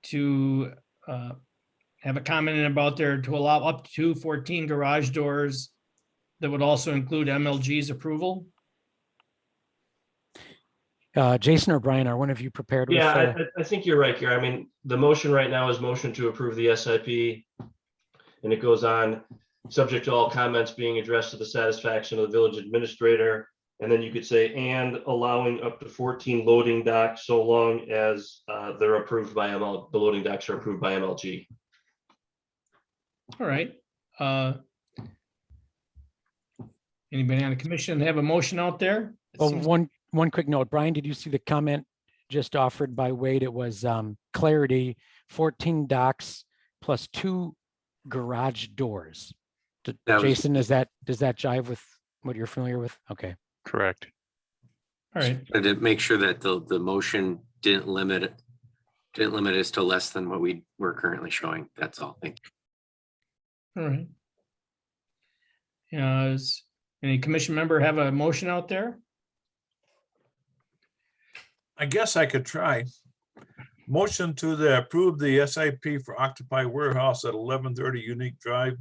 to have a comment in about there to allow up to 14 garage doors that would also include MLG's approval.
Jason or Brian, are one of you prepared with?
Yeah, I think you're right, Gary. I mean, the motion right now is motion to approve the SIP. And it goes on, subject to all comments being addressed to the satisfaction of the village administrator. And then you could say, and allowing up to 14 loading docks so long as they're approved by the loading docks are approved by MLG.
All right. Anybody on the commission have a motion out there?
Well, one quick note, Brian, did you see the comment just offered by Wade? It was clarity, 14 docks plus 2 garage doors. Jason, does that jive with what you're familiar with? Okay.
Correct.
All right.
To make sure that the motion didn't limit us to less than what we were currently showing. That's all. Thank you.
All right. Does any commission member have a motion out there?
I guess I could try. Motion to approve the SIP for Octopi Warehouse at 1130 Unique Drive,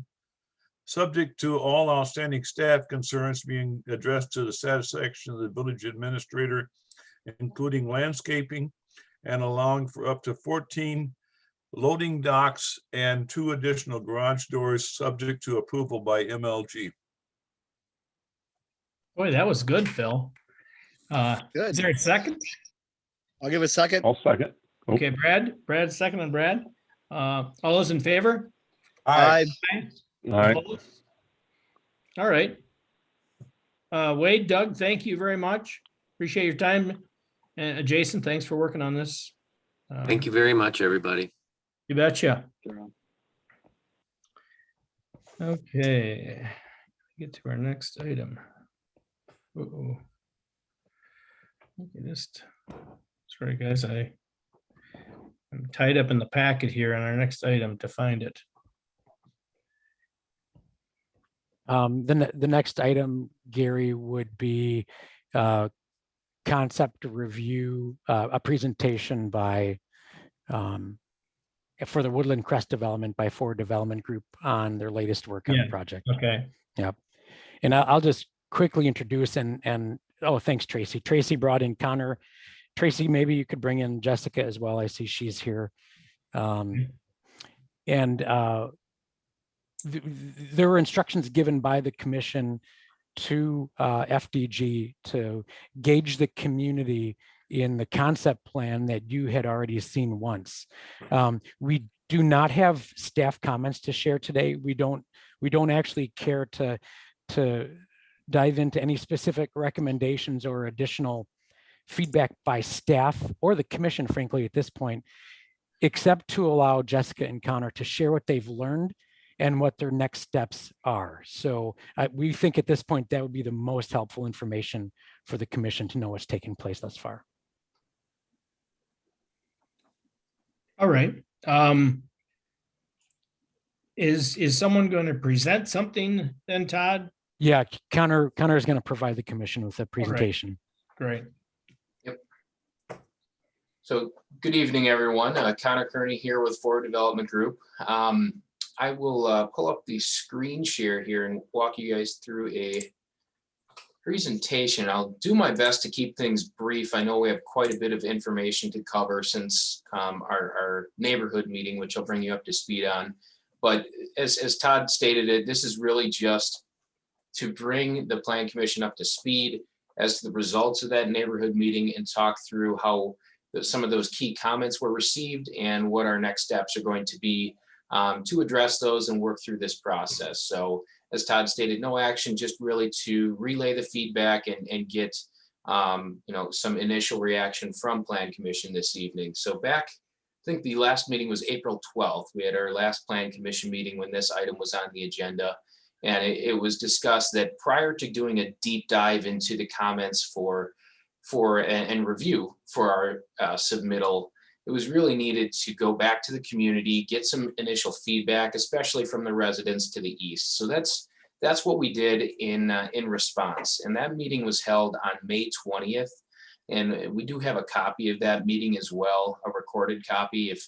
subject to all outstanding staff concerns being addressed to the satisfaction of the village administrator, including landscaping, and allowing for up to 14 loading docks and 2 additional garage doors, subject to approval by MLG.
Boy, that was good, Phil. Is
Good.
there a second?
I'll give a second.
I'll second. Oh.
Okay, Brad, second on Brad. All those in favor?
Aye.
All right.
Opposed? All right. Wade, Doug, thank you very much. Appreciate your time. And Jason, thanks for working on this.
Thank you very much, everybody.
You betcha.
Sure.
Okay. get to our next item. Uh-oh. Okay, sorry guys, I'm tied up in the packet here on our next item to find it.
The next item, Gary, would be concept review, a presentation by for the Woodland Crest development by Ford Development Group on their latest work on the
Yeah,
project.
okay.
Yep. And I'll just quickly introduce and oh, thanks, Tracy. Tracy brought in Connor. Tracy, maybe you could bring in Jessica as well. I see she's here. And there were instructions given by the commission to FDG to gauge the community in the concept plan that you had already seen once. We do not have staff comments to share today. We don't actually care to dive into any specific recommendations or additional feedback by staff or the commission, frankly, at this point, except to allow Jessica and Connor to share what they've learned and what their next steps are. So we think at this point that would be the most helpful information for the commission to know what's taking place thus far.
All right. Is someone going to present something then, Todd?
Yeah, Connor is going to provide the commission with a presentation.
Great.
Yep. So good evening, everyone. Connor Kearney here with Ford Development Group. I will pull up the screen share here and walk you guys through a presentation. I'll do my best to keep things brief. I know we have quite a bit of information to cover since our neighborhood meeting, which I'll bring you up to speed on. But as Todd stated it, this is really just to bring the Plan Commission up to speed as to the results of that neighborhood meeting and talk through how some of those key comments were received and what our next steps are going to be to address those and work through this process. So as Todd stated, no action, just really to relay the feedback and get some initial reaction from Plan Commission this evening. So back, I think the last meeting was April 12th. We had our last Plan Commission meeting when this item was on the agenda. And it was discussed that prior to doing a deep dive into the comments for and review for our submittal, it was really needed to go back to the community, get some initial feedback, especially from the residents to the east. So that's what we did in response. And that meeting was held on May 20th. And we do have a copy of that meeting as well, a recorded copy. If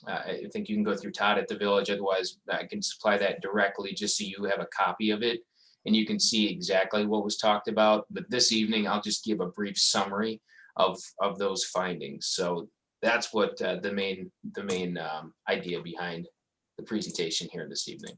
I think you can go through Todd at the village, otherwise I can supply that directly just so you have a copy of it and you can see exactly what was talked about. But this evening, I'll just give a brief summary of those findings. So that's what the main idea behind the presentation here this evening.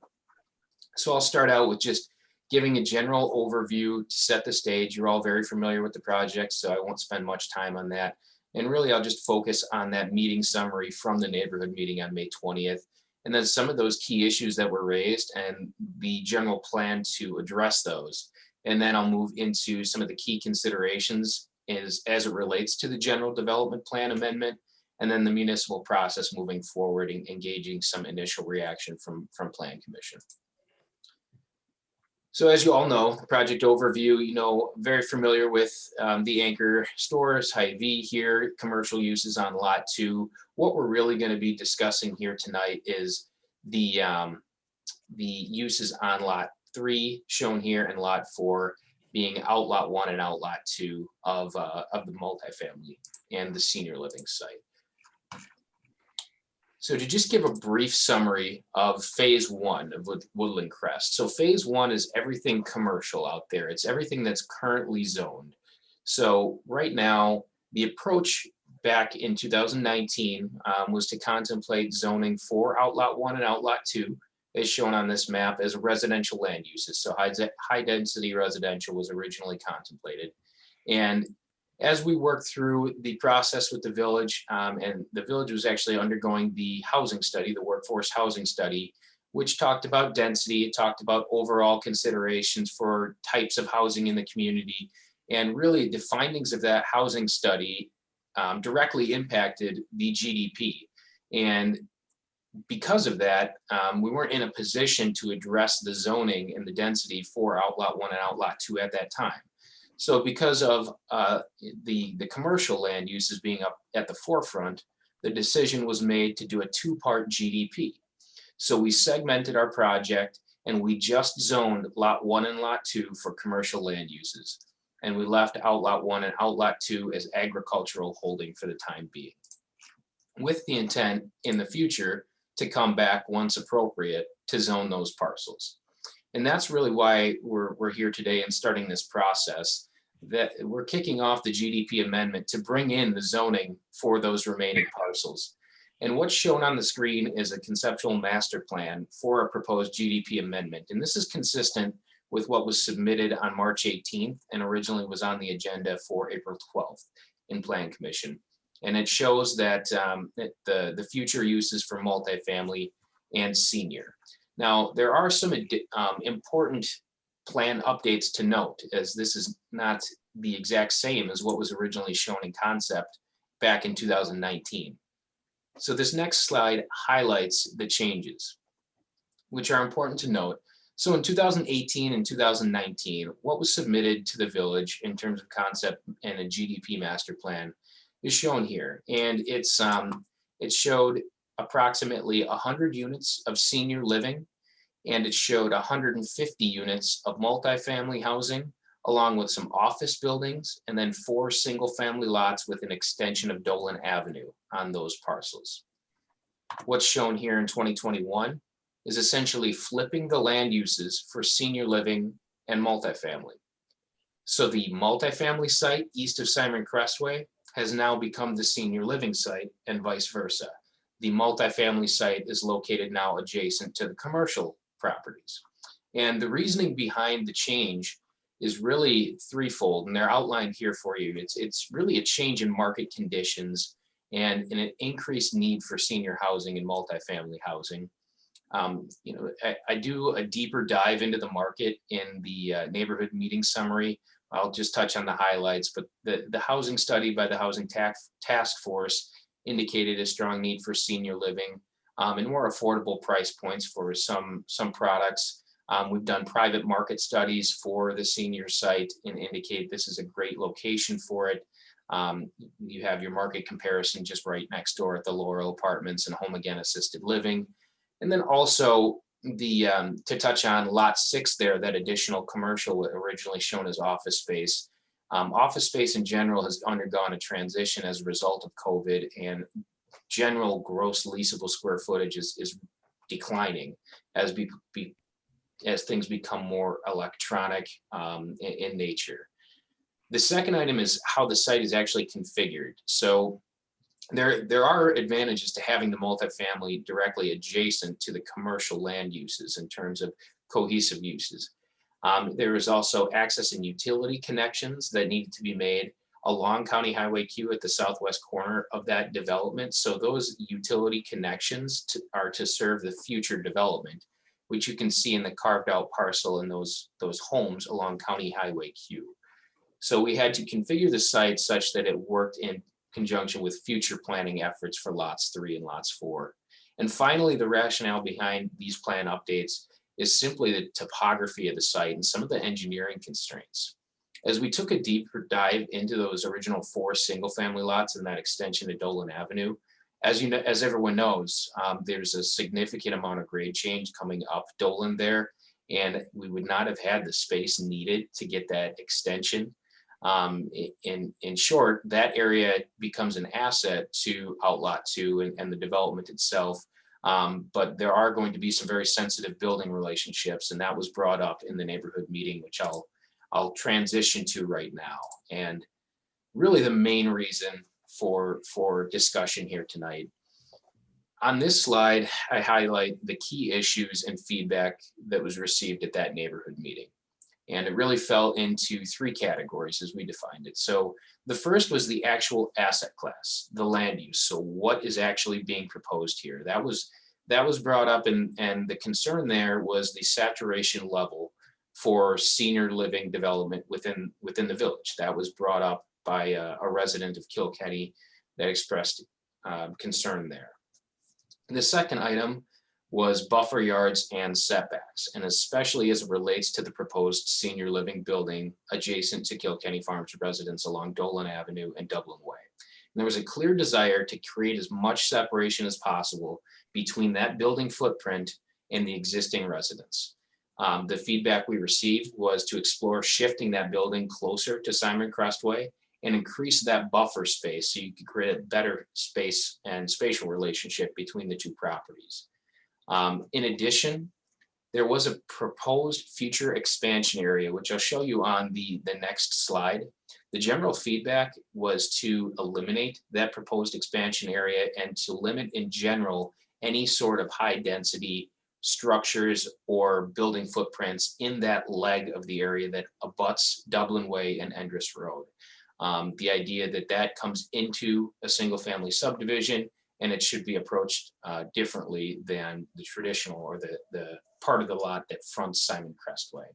So I'll start out with just giving a general overview to set the stage. You're all very familiar with the project, so I won't spend much time on that. And really, I'll just focus on that meeting summary from the neighborhood meeting on May 20th. And then some of those key issues that were raised and the general plan to address those. And then I'll move into some of the key considerations as it relates to the general development plan amendment, and then the municipal process moving forward and engaging some initial reaction from Plan Commission. So as you all know, the project overview, very familiar with the anchor stores, Hy-Vee here, commercial uses on lot 2. What we're really going to be discussing here tonight is the uses on lot 3 shown here and lot 4 being outlot 1 and outlot 2 of the multifamily and the senior living site. So to just give a brief summary of phase 1 of Woodland Crest. So phase 1 is everything commercial out there. It's everything that's currently zoned. So right now, the approach back in 2019 was to contemplate zoning for outlot 1 and outlot 2, as shown on this map, as residential land uses. So high density residential was originally contemplated. And as we worked through the process with the village, and the village was actually undergoing the housing study, the workforce housing study, which talked about density, it talked about overall considerations for types of housing in the community. And really the findings of that housing study directly impacted the GDP. And because of that, we weren't in a position to address the zoning and the density for Outlot 1 and Outlot 2 at that time. So because of the commercial land uses being up at the forefront, the decision was made to do a two-part GDP. So we segmented our project and we just zoned Lot 1 and Lot 2 for commercial land uses. And we left Outlot 1 and Outlot 2 as agricultural holding for the time being, with the intent in the future to come back once appropriate to zone those parcels. And that's really why we're here today and starting this process, that we're kicking off the GDP amendment to bring in the zoning for those remaining parcels. And what's shown on the screen is a conceptual master plan for a proposed GDP amendment. And this is consistent with what was submitted on March 18th and originally was on the agenda for April 12th in Plan Commission. And it shows that, the future uses for multifamily and senior. Now, there are some important plan updates to note, as this is not the exact same as what was originally shown in concept back in 2019. So this next slide highlights the changes, which are important to note. So in 2018 and 2019, what was submitted to the village in terms of concept and a GDP master plan is shown here. And it showed approximately 100 units of senior living, and it showed 150 units of multifamily housing, along with some office buildings, and then 4 single-family lots with an extension of Dolan Avenue on those parcels. What's shown here in 2021 is essentially flipping the land uses for senior living and multifamily. So the multifamily site east of Simon Crestway has now become the senior living site, and vice versa. The multifamily site is located now adjacent to the commercial properties. And the reasoning behind the change is really threefold, and they're outlined here for you. It's really a change in market conditions and an increased need for senior housing and multifamily housing. I do a deeper dive into the market in the neighborhood meeting summary. I'll just touch on the highlights, but the housing study by the Housing Task Force indicated a strong need for senior living and more affordable price points for some products. We've done private market studies for the senior site and indicate this is a great location for it. You have your market comparison just right next door at the Laurel Apartments and Home Again Assisted Living. And then also to touch on Lot 6 there, that additional commercial originally shown as office space. Office space in general has undergone a transition as a result of COVID, and general gross leasable square footage is declining as things become more electronic in nature. The second item is how the site is actually configured. So there are advantages to having the multifamily directly adjacent to the commercial land uses in terms of cohesive uses. There is also access and utility connections that need to be made along County Highway Q at the southwest corner of that development. So those utility connections are to serve the future development, which you can see in the carved out parcel in those homes along County Highway Q. So we had to configure the site such that it worked in conjunction with future planning efforts for lots 3 and lots 4. And finally, the rationale behind these plan updates is simply the topography of the site and some of the engineering constraints. As we took a deeper dive into those original 4 single-family lots and that extension to Dolan Avenue, as everyone knows, there's a significant amount of grade change coming up Dolan there, and we would not have had the space needed to get that extension. In short, that area becomes an asset to Outlot 2 and the development itself. But there are going to be some very sensitive building relationships, and that was brought up in the neighborhood meeting, which I'll transition to right now. And really the main reason for discussion here tonight. On this slide, I highlight the key issues and feedback that was received at that neighborhood meeting. And it really fell into 3 categories as we defined it. So the first was the actual asset class, the land use. So what is actually being proposed here? That was brought up, and the concern there was the saturation level for senior living development within the village. That was brought up by a resident of Kilkenny that expressed concern there. The second item was buffer yards and setbacks, and especially as it relates to the proposed senior living building adjacent to Kilkenny Farms residence along Dolan Avenue and Dublin Way. And there was a clear desire to create as much separation as possible between that building footprint and the existing residence. The feedback we received was to explore shifting that building closer to Simon Crest Way and increase that buffer space so you could create a better space and spatial relationship between the two properties. In addition, there was a proposed future expansion area, which I'll show you on the next slide. The general feedback was to eliminate that proposed expansion area and to limit in general any sort of high density structures or building footprints in that leg of the area that abuts Dublin Way and Endress Road. The idea that that comes into a single family subdivision and it should be approached differently than the traditional or the part of the lot that fronts Simon Crest Way.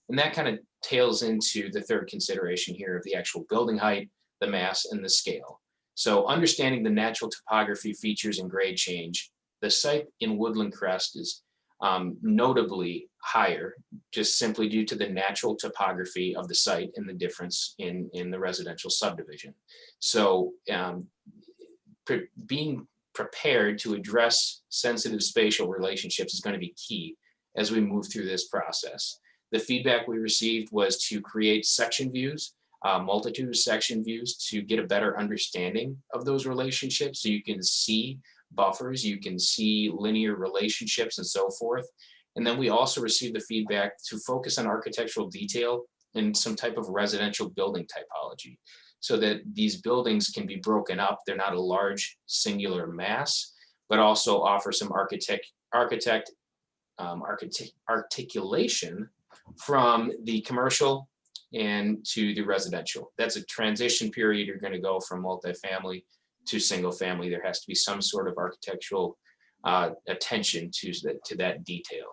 And that kind of tails into the third consideration here of the actual building height, the mass, and the scale. So understanding the natural topography, features, and grade change, the site in Woodland Crest is notably higher, just simply due to the natural topography of the site and the difference in the residential subdivision. So being prepared to address sensitive spatial relationships is going to be key as we move through this process. The feedback we received was to create section views, multitude of section views to get a better understanding of those relationships so you can see buffers, you can see linear relationships and so forth. And then we also received the feedback to focus on architectural detail and some type of residential building typology so that these buildings can be broken up. They're not a large singular mass, but also offer some articulation from the commercial and to the residential. That's a transition period. You're going to go from multifamily to single family. There has to be some sort of architectural attention to that detail.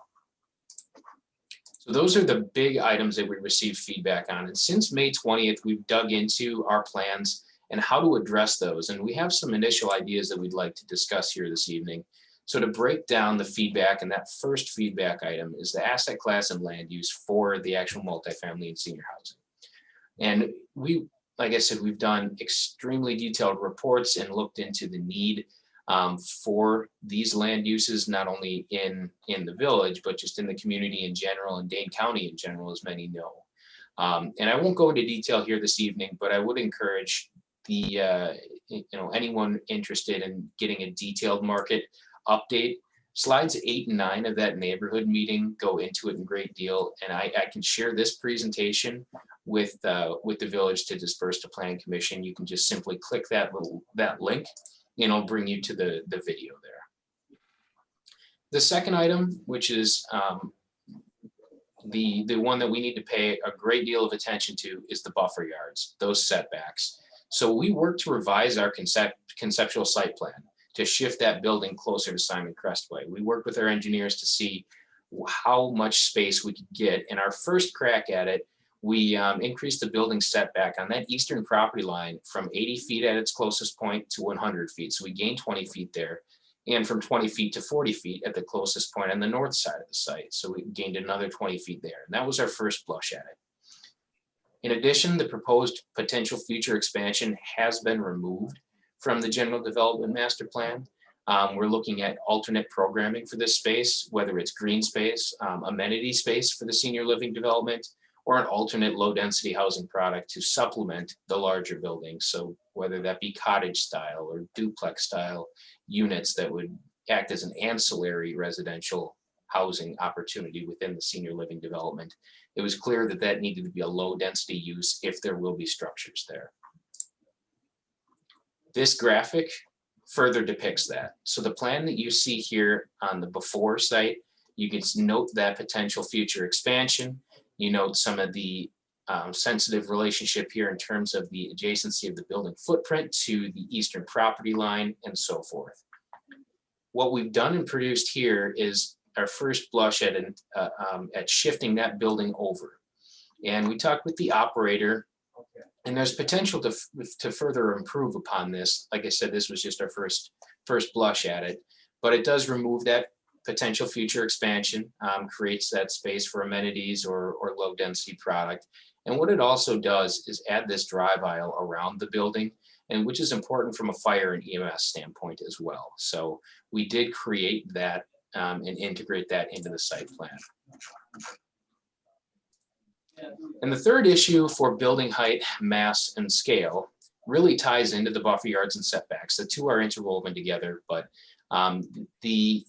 So those are the big items that we received feedback on. And since May 20th, we've dug into our plans and how to address those. And we have some initial ideas that we'd like to discuss here this evening. So to break down the feedback, and that first feedback item is the asset class and land use for the actual multifamily and senior housing. And we, like I said, we've done extremely detailed reports and looked into the need for these land uses, not only in the village, but just in the community in general and Dane County in general, as many know. And I won't go into detail here this evening, but I would encourage anyone interested in getting a detailed market update. Slides 8 and 9 of that neighborhood meeting go into it in great deal, and I can share this presentation with the village to disperse to Planning Commission. You can just simply click that link, and it'll bring you to the video there. The second item, which is the one that we need to pay a great deal of attention to, is the buffer yards, those setbacks. So we worked to revise our conceptual site plan to shift that building closer to Simon Crest Way. We worked with our engineers to see how much space we could get. And our first crack at it, we increased the building setback on that eastern property line from 80 feet at its closest point to 100 feet. So we gained 20 feet there, and from 20 feet to 40 feet at the closest point on the north side of the site. So we gained another 20 feet there. And that was our first blush at it. In addition, the proposed potential future expansion has been removed from the general development master plan. We're looking at alternate programming for this space, whether it's green space, amenity space for the senior living development, or an alternate low density housing product to supplement the larger buildings. So whether that be cottage style or duplex style units that would act as an ancillary residential housing opportunity within the senior living development. It was clear that that needed to be a low density use if there will be structures there. This graphic further depicts that. So the plan that you see here on the before site, you can note that potential future expansion. You note some of the sensitive relationship here in terms of the adjacency of the building footprint to the eastern property line and so forth. What we've done and produced here is our first blush at shifting that building over. And we talked with the operator, and there's potential to further improve upon this. Like I said, this was just our first blush at it, but it does remove that potential future expansion, creates that space for amenities or low density product. And what it also does is add this drive aisle around the building, and which is important from a fire and EMS standpoint as well. So we did create that and integrate that into the site plan. And the third issue for building height, mass, and scale really ties into the buffer yards and setbacks. The two are interwoven together, but the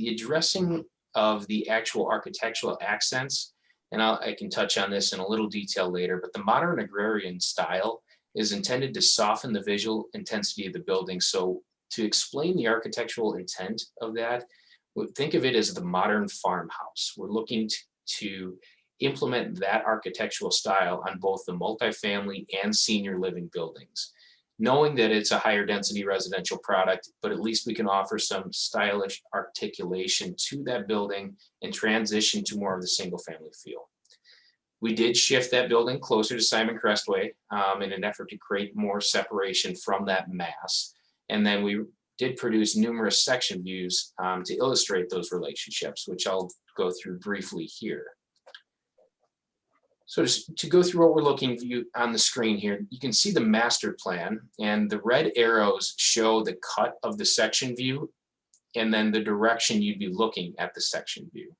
addressing of the actual architectural accents, and I can touch on this in a little detail later, but the modern agrarian style is intended to soften the visual intensity of the building. So to explain the architectural intent of that, think of it as the modern farmhouse. We're looking to implement that architectural style on both the multifamily and senior living buildings, knowing that it's a higher density residential product, but at least we can offer some stylish articulation to that building and transition to more of the single family feel. We did shift that building closer to Simon Crestway in an effort to create more separation from that mass. And then we did produce numerous section views to illustrate those relationships, which I'll go through briefly here. So just to go through what we're looking at on the screen here, you can see the master plan, and the red arrows show the cut of the section view and then the direction you'd be looking at the section view.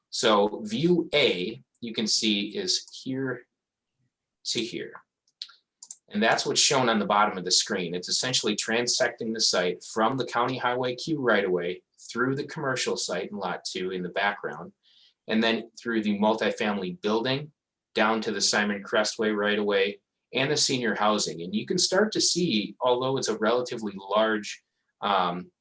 So view A, you can see, is here to here. And that's what's shown on the bottom of the screen. It's essentially transecting the site from the County Highway Q right-of-way through the commercial site in Lot 2 in the background, and then through the multifamily building, down to the Simon Crestway right-of-way and the senior housing. And you can start to see, although it's a relatively large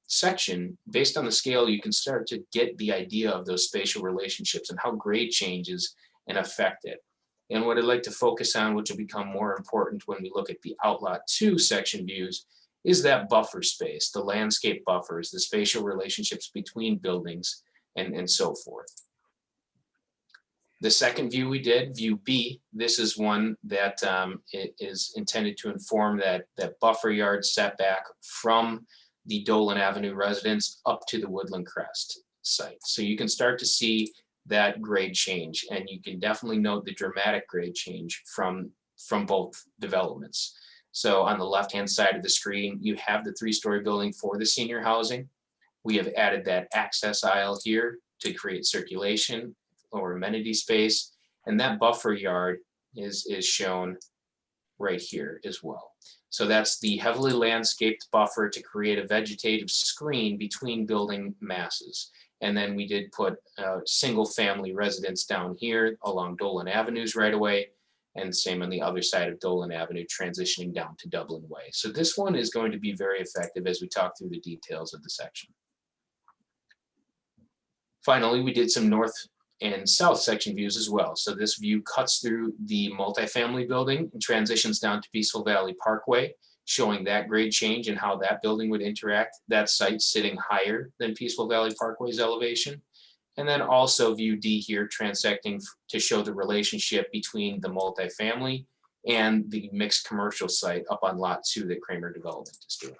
section, based on the scale, you can start to get the idea of those spatial relationships and how grade changes and affect it. And what I'd like to focus on, which will become more important when we look at the Outlot 2 section views, is that buffer space, the landscape buffers, the spatial relationships between buildings, and so forth. The second view we did, view B, this is one that is intended to inform that buffer yard setback from the Dolan Avenue residence up to the Woodland Crest site. So you can start to see that grade change, and you can definitely note the dramatic grade change from both developments. So on the left-hand side of the screen, you have the 3-story building for the senior housing. We have added that access aisle here to create circulation or amenity space, and that buffer yard is shown right here as well. So that's the heavily landscaped buffer to create a vegetative screen between building masses. And then we did put single family residence down here along Dolan Avenues right away, and same on the other side of Dolan Avenue, transitioning down to Dublin Way. So this one is going to be very effective as we talk through the details of the section. Finally, we did some north and south section views as well. So this view cuts through the multifamily building and transitions down to Peaceful Valley Parkway, showing that grade change and how that building would interact. That site sitting higher than Peaceful Valley Parkway's elevation. And then also view D here, transecting to show the relationship between the multifamily and the mixed commercial site up on Lot 2 that Kramer Development is doing.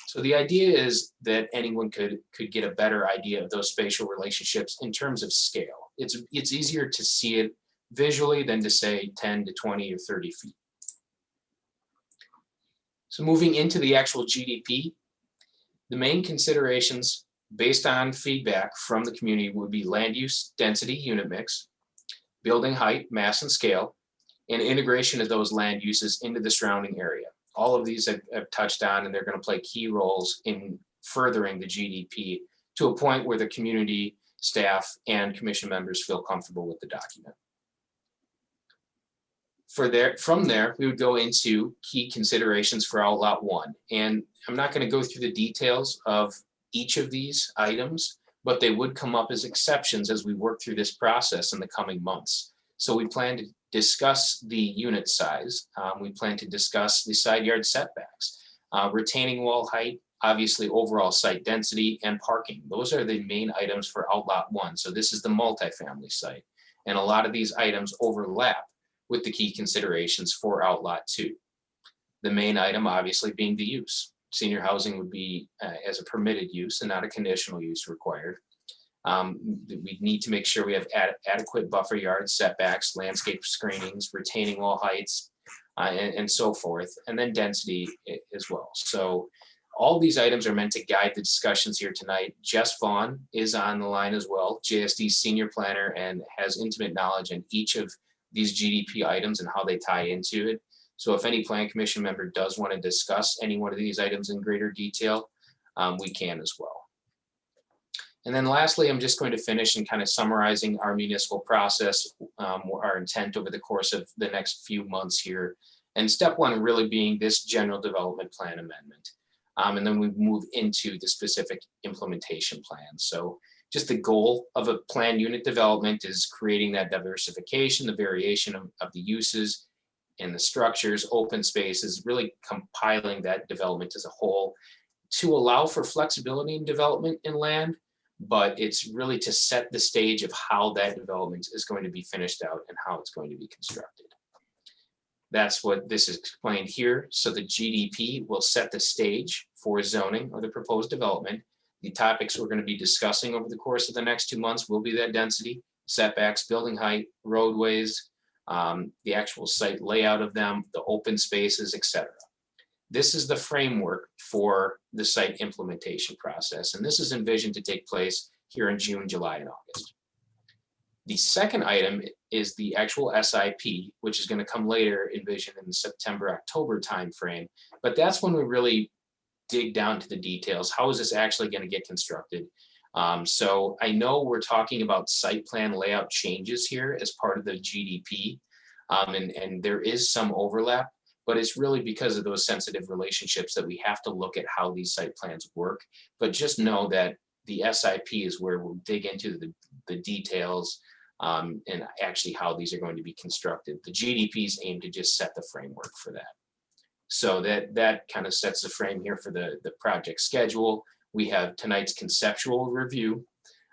So the idea is that anyone could get a better idea of those spatial relationships in terms of scale. It's easier to see it visually than to say 10 to 20 or 30 feet. So moving into the actual GDP, the main considerations based on feedback from the community would be land use, density, unit mix, building height, mass and scale, and integration of those land uses into the surrounding area. All of these I've touched on, and they're going to play key roles in furthering the GDP to a point where the community, staff, and commission members feel comfortable with the document. From there, we would go into key considerations for Outlot 1. And I'm not going to go through the details of each of these items, but they would come up as exceptions as we work through this process in the coming months. So we plan to discuss the unit size. We plan to discuss the side yard setbacks, retaining wall height, obviously overall site density, and parking. Those are the main items for Outlot 1. So this is the multifamily site. And a lot of these items overlap with the key considerations for Outlot 2. The main item obviously being the use. senior housing would be as a permitted use and not a conditional use required. We need to make sure we have adequate buffer yards, setbacks, landscape screenings, retaining wall heights, and so forth, and then density as well. So all these items are meant to guide the discussions here tonight. Jess Vaughn is on the line as well, JSD's senior planner, and has intimate knowledge in each of these GDP items and how they tie into it. So if any plan commission member does want to discuss any one of these items in greater detail, we can as well. And then lastly, I'm just going to finish and kind of summarizing our municipal process, our intent over the course of the next few months here. And step one really being this general development plan amendment. And then we move into the specific implementation plan. So just the goal of a plan unit development is creating that diversification, the variation of the uses and the structures, open spaces, really compiling that development as a whole to allow for flexibility in development in land, but it's really to set the stage of how that development is going to be finished out and how it's going to be constructed. That's what this is explained here. So the GDP will set the stage for zoning or the proposed development. The topics we're going to be discussing over the course of the next 2 months will be that density, setbacks, building height, roadways, the actual site layout of them, the open spaces, etc. This is the framework for the site implementation process, and this is envisioned to take place here in June, July, and August. The second item is the actual SIP, which is going to come later, envisioned in the September, October timeframe. But that's when we really dig down to the details. How is this actually going to get constructed? So I know we're talking about site plan layout changes here as part of the GDP, and there is some overlap, but it's really because of those sensitive relationships that we have to look at how these site plans work. But just know that the SIP is where we'll dig into the details and actually how these are going to be constructed. The GDPs aim to just set the framework for that. So that kind of sets the frame here for the project schedule. We have tonight's conceptual review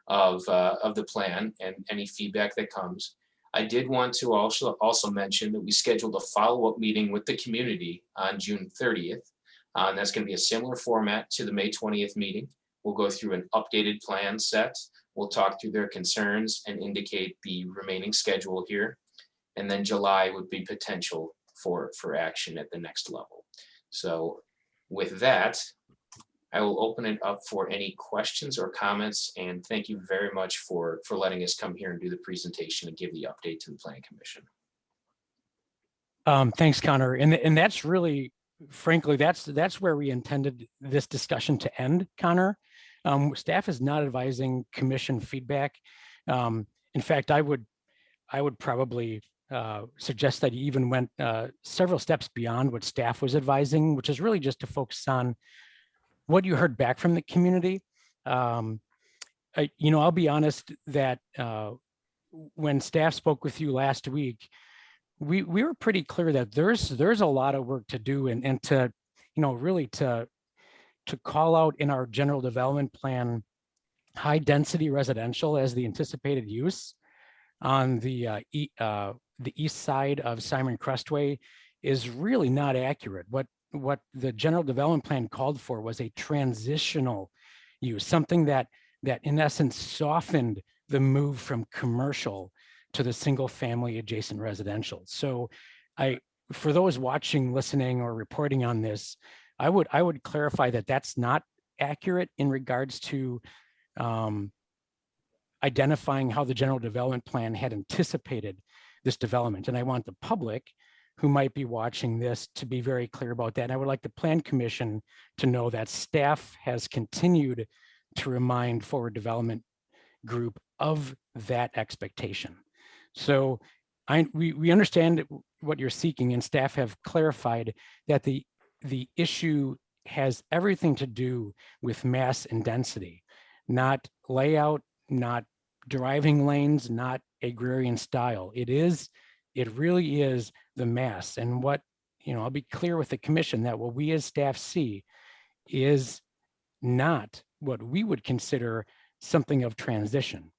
of the plan and any feedback that comes. I did want to also mention that we scheduled a follow-up meeting with the community on June 30th. And that's going to be a similar format to the May 20th meeting. We'll go through an updated plan set. We'll talk through their concerns and indicate the remaining schedule here. And then July would be potential for action at the next level. So with that, I will open it up for any questions or comments, and thank you very much for letting us come here and do the presentation and give the update to the Plan Commission.
Thanks, Connor. And that's really, frankly, that's where we intended this discussion to end, Connor. Staff is not advising commission feedback. In fact, I would probably suggest that you even went several steps beyond what staff was advising, which is really just to focus on what you heard back from the community. I'll be honest that when staff spoke with you last week, we were pretty clear that there's a lot of work to do and to, really to call out in our general development plan, high density residential as the anticipated use on the east side of Simon Crestway is really not accurate. What the general development plan called for was a transitional use, something that in essence softened the move from commercial to the single family adjacent residential. So for those watching, listening, or reporting on this, I would clarify that that's not accurate in regards to identifying how the general development plan had anticipated this development. And I want the public who might be watching this to be very clear about that. And I would like the Plan Commission to know that staff has continued to remind Forward Development Group of that expectation. So we understand what you're seeking, and staff have clarified that the issue has everything to do with mass and density, not layout, not driving lanes, not agrarian style. It really is the mass. And what, I'll be clear with the commission that what we as staff see is not what we would consider something of transition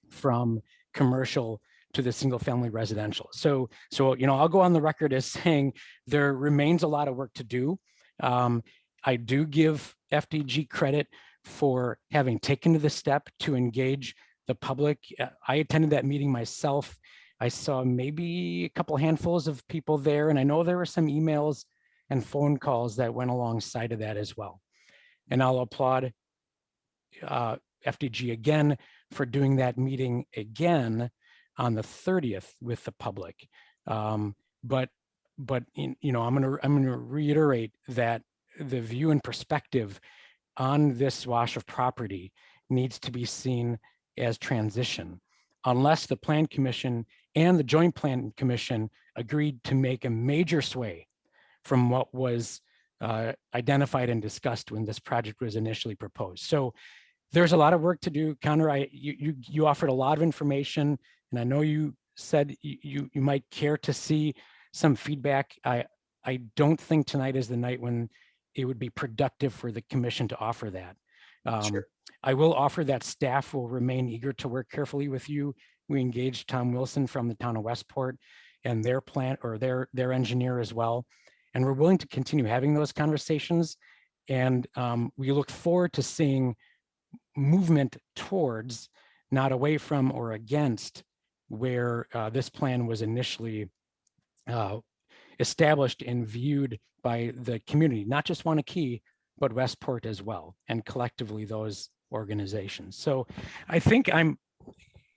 from commercial to the single family residential. So I'll go on the record as saying there remains a lot of work to do. I do give FDG credit for having taken to the step to engage the public. I attended that meeting myself. I saw maybe a couple handfuls of people there, and I know there were some emails and phone calls that went alongside of that as well. And I'll applaud FDG again for doing that meeting again on the 30th with the public. But I'm gonna reiterate that the view and perspective on this swash of property needs to be seen as transition, unless the Plan Commission and the Joint Plan Commission agreed to make a major sway from what was identified and discussed when this project was initially proposed. So there's a lot of work to do. Connor, you offered a lot of information, and I know you said you might care to see some feedback. I don't think tonight is the night when it would be productive for the commission to offer that.
Sure.
I will offer that staff will remain eager to work carefully with you. We engaged Tom Wilson from the town of Westport and their plant or their engineer as well. And we're willing to continue having those conversations. And we look forward to seeing movement towards, not away from or against, where this plan was initially established and viewed by the community, not just Wanakee, but Westport as well, and collectively those organizations. So I think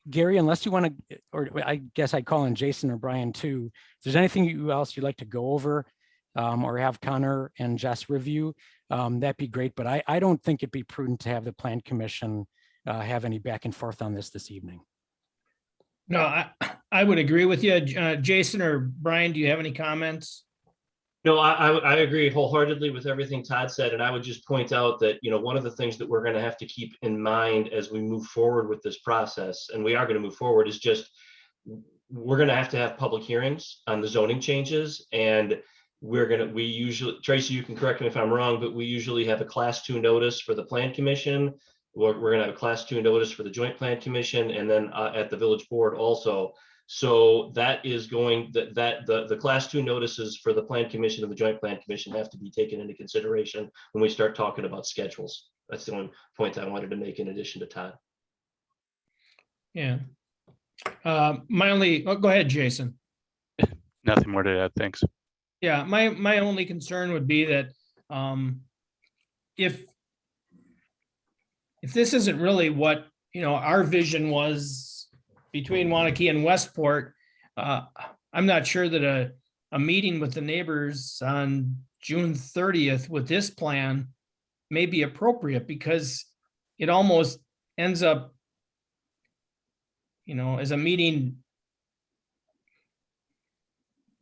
Gary, unless you want to, or I guess I'd call in Jason or Brian too, if there's anything else you'd like to go over or have Connor and Jess review, that'd be great. But I don't think it'd be prudent to have the Plan Commission have any back and forth on this evening.
No, I would agree with you. Jason or Brian, do you have any comments?
No, I agree wholeheartedly with everything Todd said. And I would just point out that, one of the things that we're going to have to keep in mind as we move forward with this process, and we are going to move forward, is just we're going to have public hearings on the zoning changes. And we usually, Tracy, you can correct me if I'm wrong, but we usually have a Class 2 notice for the Plan Commission. We're going to have a Class 2 notice for the Joint Plan Commission, and then at the Village Board also. So that is going, the Class 2 notices for the Plan Commission and the Joint Plan Commission have to be taken into consideration when we start talking about schedules. That's the only point I wanted to make in addition to Todd.
Yeah. Go ahead, Jason.
Nothing more to add, thanks.
Yeah, my only concern would be that if this isn't really what, our vision was between Wanakee and Westport, I'm not sure that a meeting with the neighbors on June 30th with this plan may be appropriate, because it almost ends up, as a meeting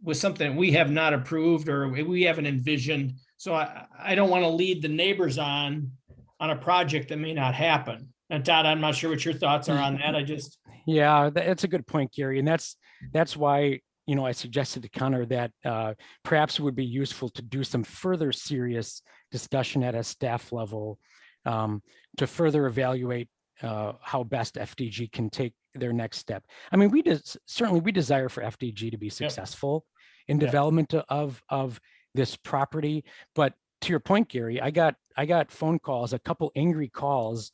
with something we have not approved or we haven't envisioned. So I don't want to lead the neighbors on a project that may not happen. And Todd, I'm not sure what your thoughts are on that.
Yeah, that's a good point, Gary. And that's why, I suggested to Connor that perhaps it would be useful to do some further serious discussion at a staff level to further evaluate how best FDG can take their next step. I mean, we desire for FDG to be successful in development of this property. But to your point, Gary, I got phone calls, a couple angry calls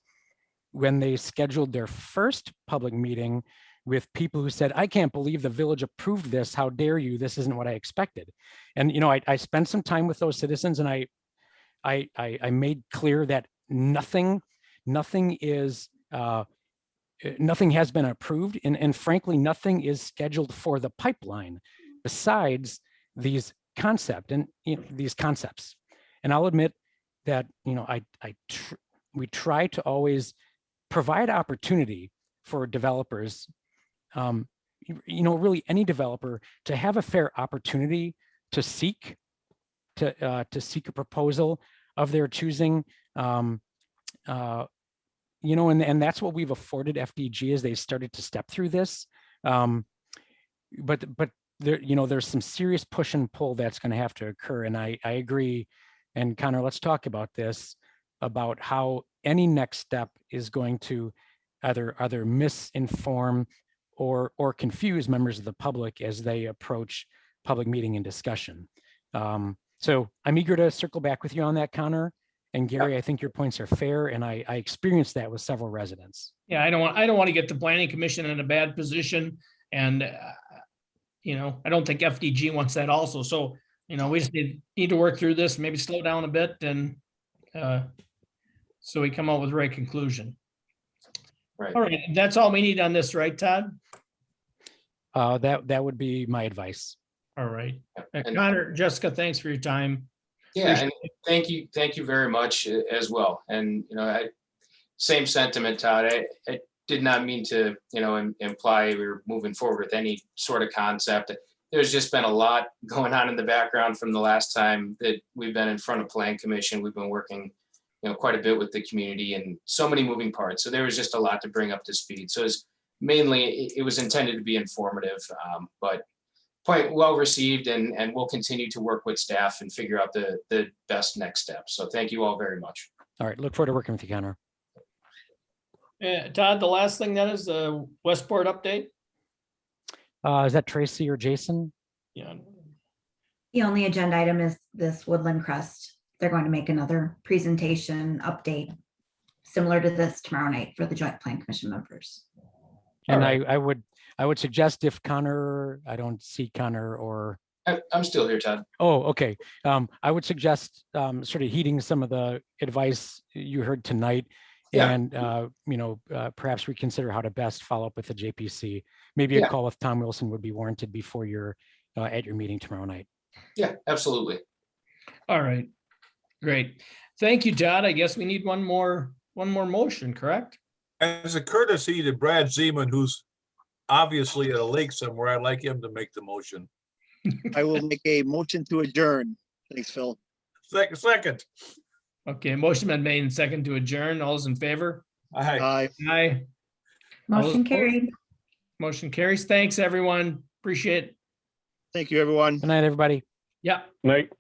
when they scheduled their first public meeting with people who said, I can't believe the village approved this. How dare you? This isn't what I expected. And, I spent some time with those citizens, and I made clear that nothing has been approved. And frankly, nothing is scheduled for the pipeline besides these concepts. And I'll admit that, we try to always provide opportunity for developers, really any developer, to have a fair opportunity to seek a proposal of their choosing. And that's what we've afforded FDG as they started to step through this. But there, there's some serious push and pull that's going to have to occur. And I agree. And Connor, let's talk about this, about how any next step is going to either misinform or confuse members of the public as they approach public meeting and discussion. So I'm eager to circle back with you on that, Connor. And Gary, I think your points are fair, and I experienced that with several residents.
Yeah, I don't want to get the planning commission in a bad position, and I don't think FDG wants that also. So, we just need to work through this, maybe slow down a bit, and so we come up with the right conclusion.
Right.
All right, that's all we need on this, right, Todd?
That would be my advice.
All right.
And-
Connor, Jessica, thanks for your time.
Yeah, and thank you very much as well. And, same sentiment, Todd. I did not mean to, imply we were moving forward with any sort of concept. There's just been a lot going on in the background from the last time that we've been in front of Plan Commission. We've been working, quite a bit with the community and so many moving parts. So there was just a lot to bring up to speed. So it's mainly, it was intended to be informative, but point well received, and we'll continue to work with staff and figure out the best next steps. So thank you all very much.
All right, look forward to working with you, Connor.
Todd, the last thing then is the Westport update.
Is that Tracy or Jason?
Yeah.
The only agenda item is this Woodland Crest. They're going to make another presentation update similar to this tomorrow night for the Joint Plan Commission members.
And
All right.
I would suggest if Connor, I don't see Connor or.
I'm still here, Todd.
Oh, okay. I would suggest sort of heeding some of the advice you heard tonight.
Yeah.
And, perhaps reconsider how to best follow up with the JPC. Maybe a
Yeah.
call with Tom Wilson would be warranted before you're at your meeting tomorrow night.
Yeah, absolutely.
All right. Great. Thank you, Todd. I guess we need one more motion, correct?
As a courtesy to Brad Zeman, who's obviously at a lake somewhere, I'd like him to make the motion.
I will make a motion to adjourn. Thanks, Phil.
Second.
Okay, motion been made and second to adjourn. All those in favor?
Aye.
Aye.
Aye. All those
Motion
opposed?
carried.
Motion carries. Thanks, everyone. Appreciate it.
Thank you, everyone.
Good night, everybody.
Yeah.
Night.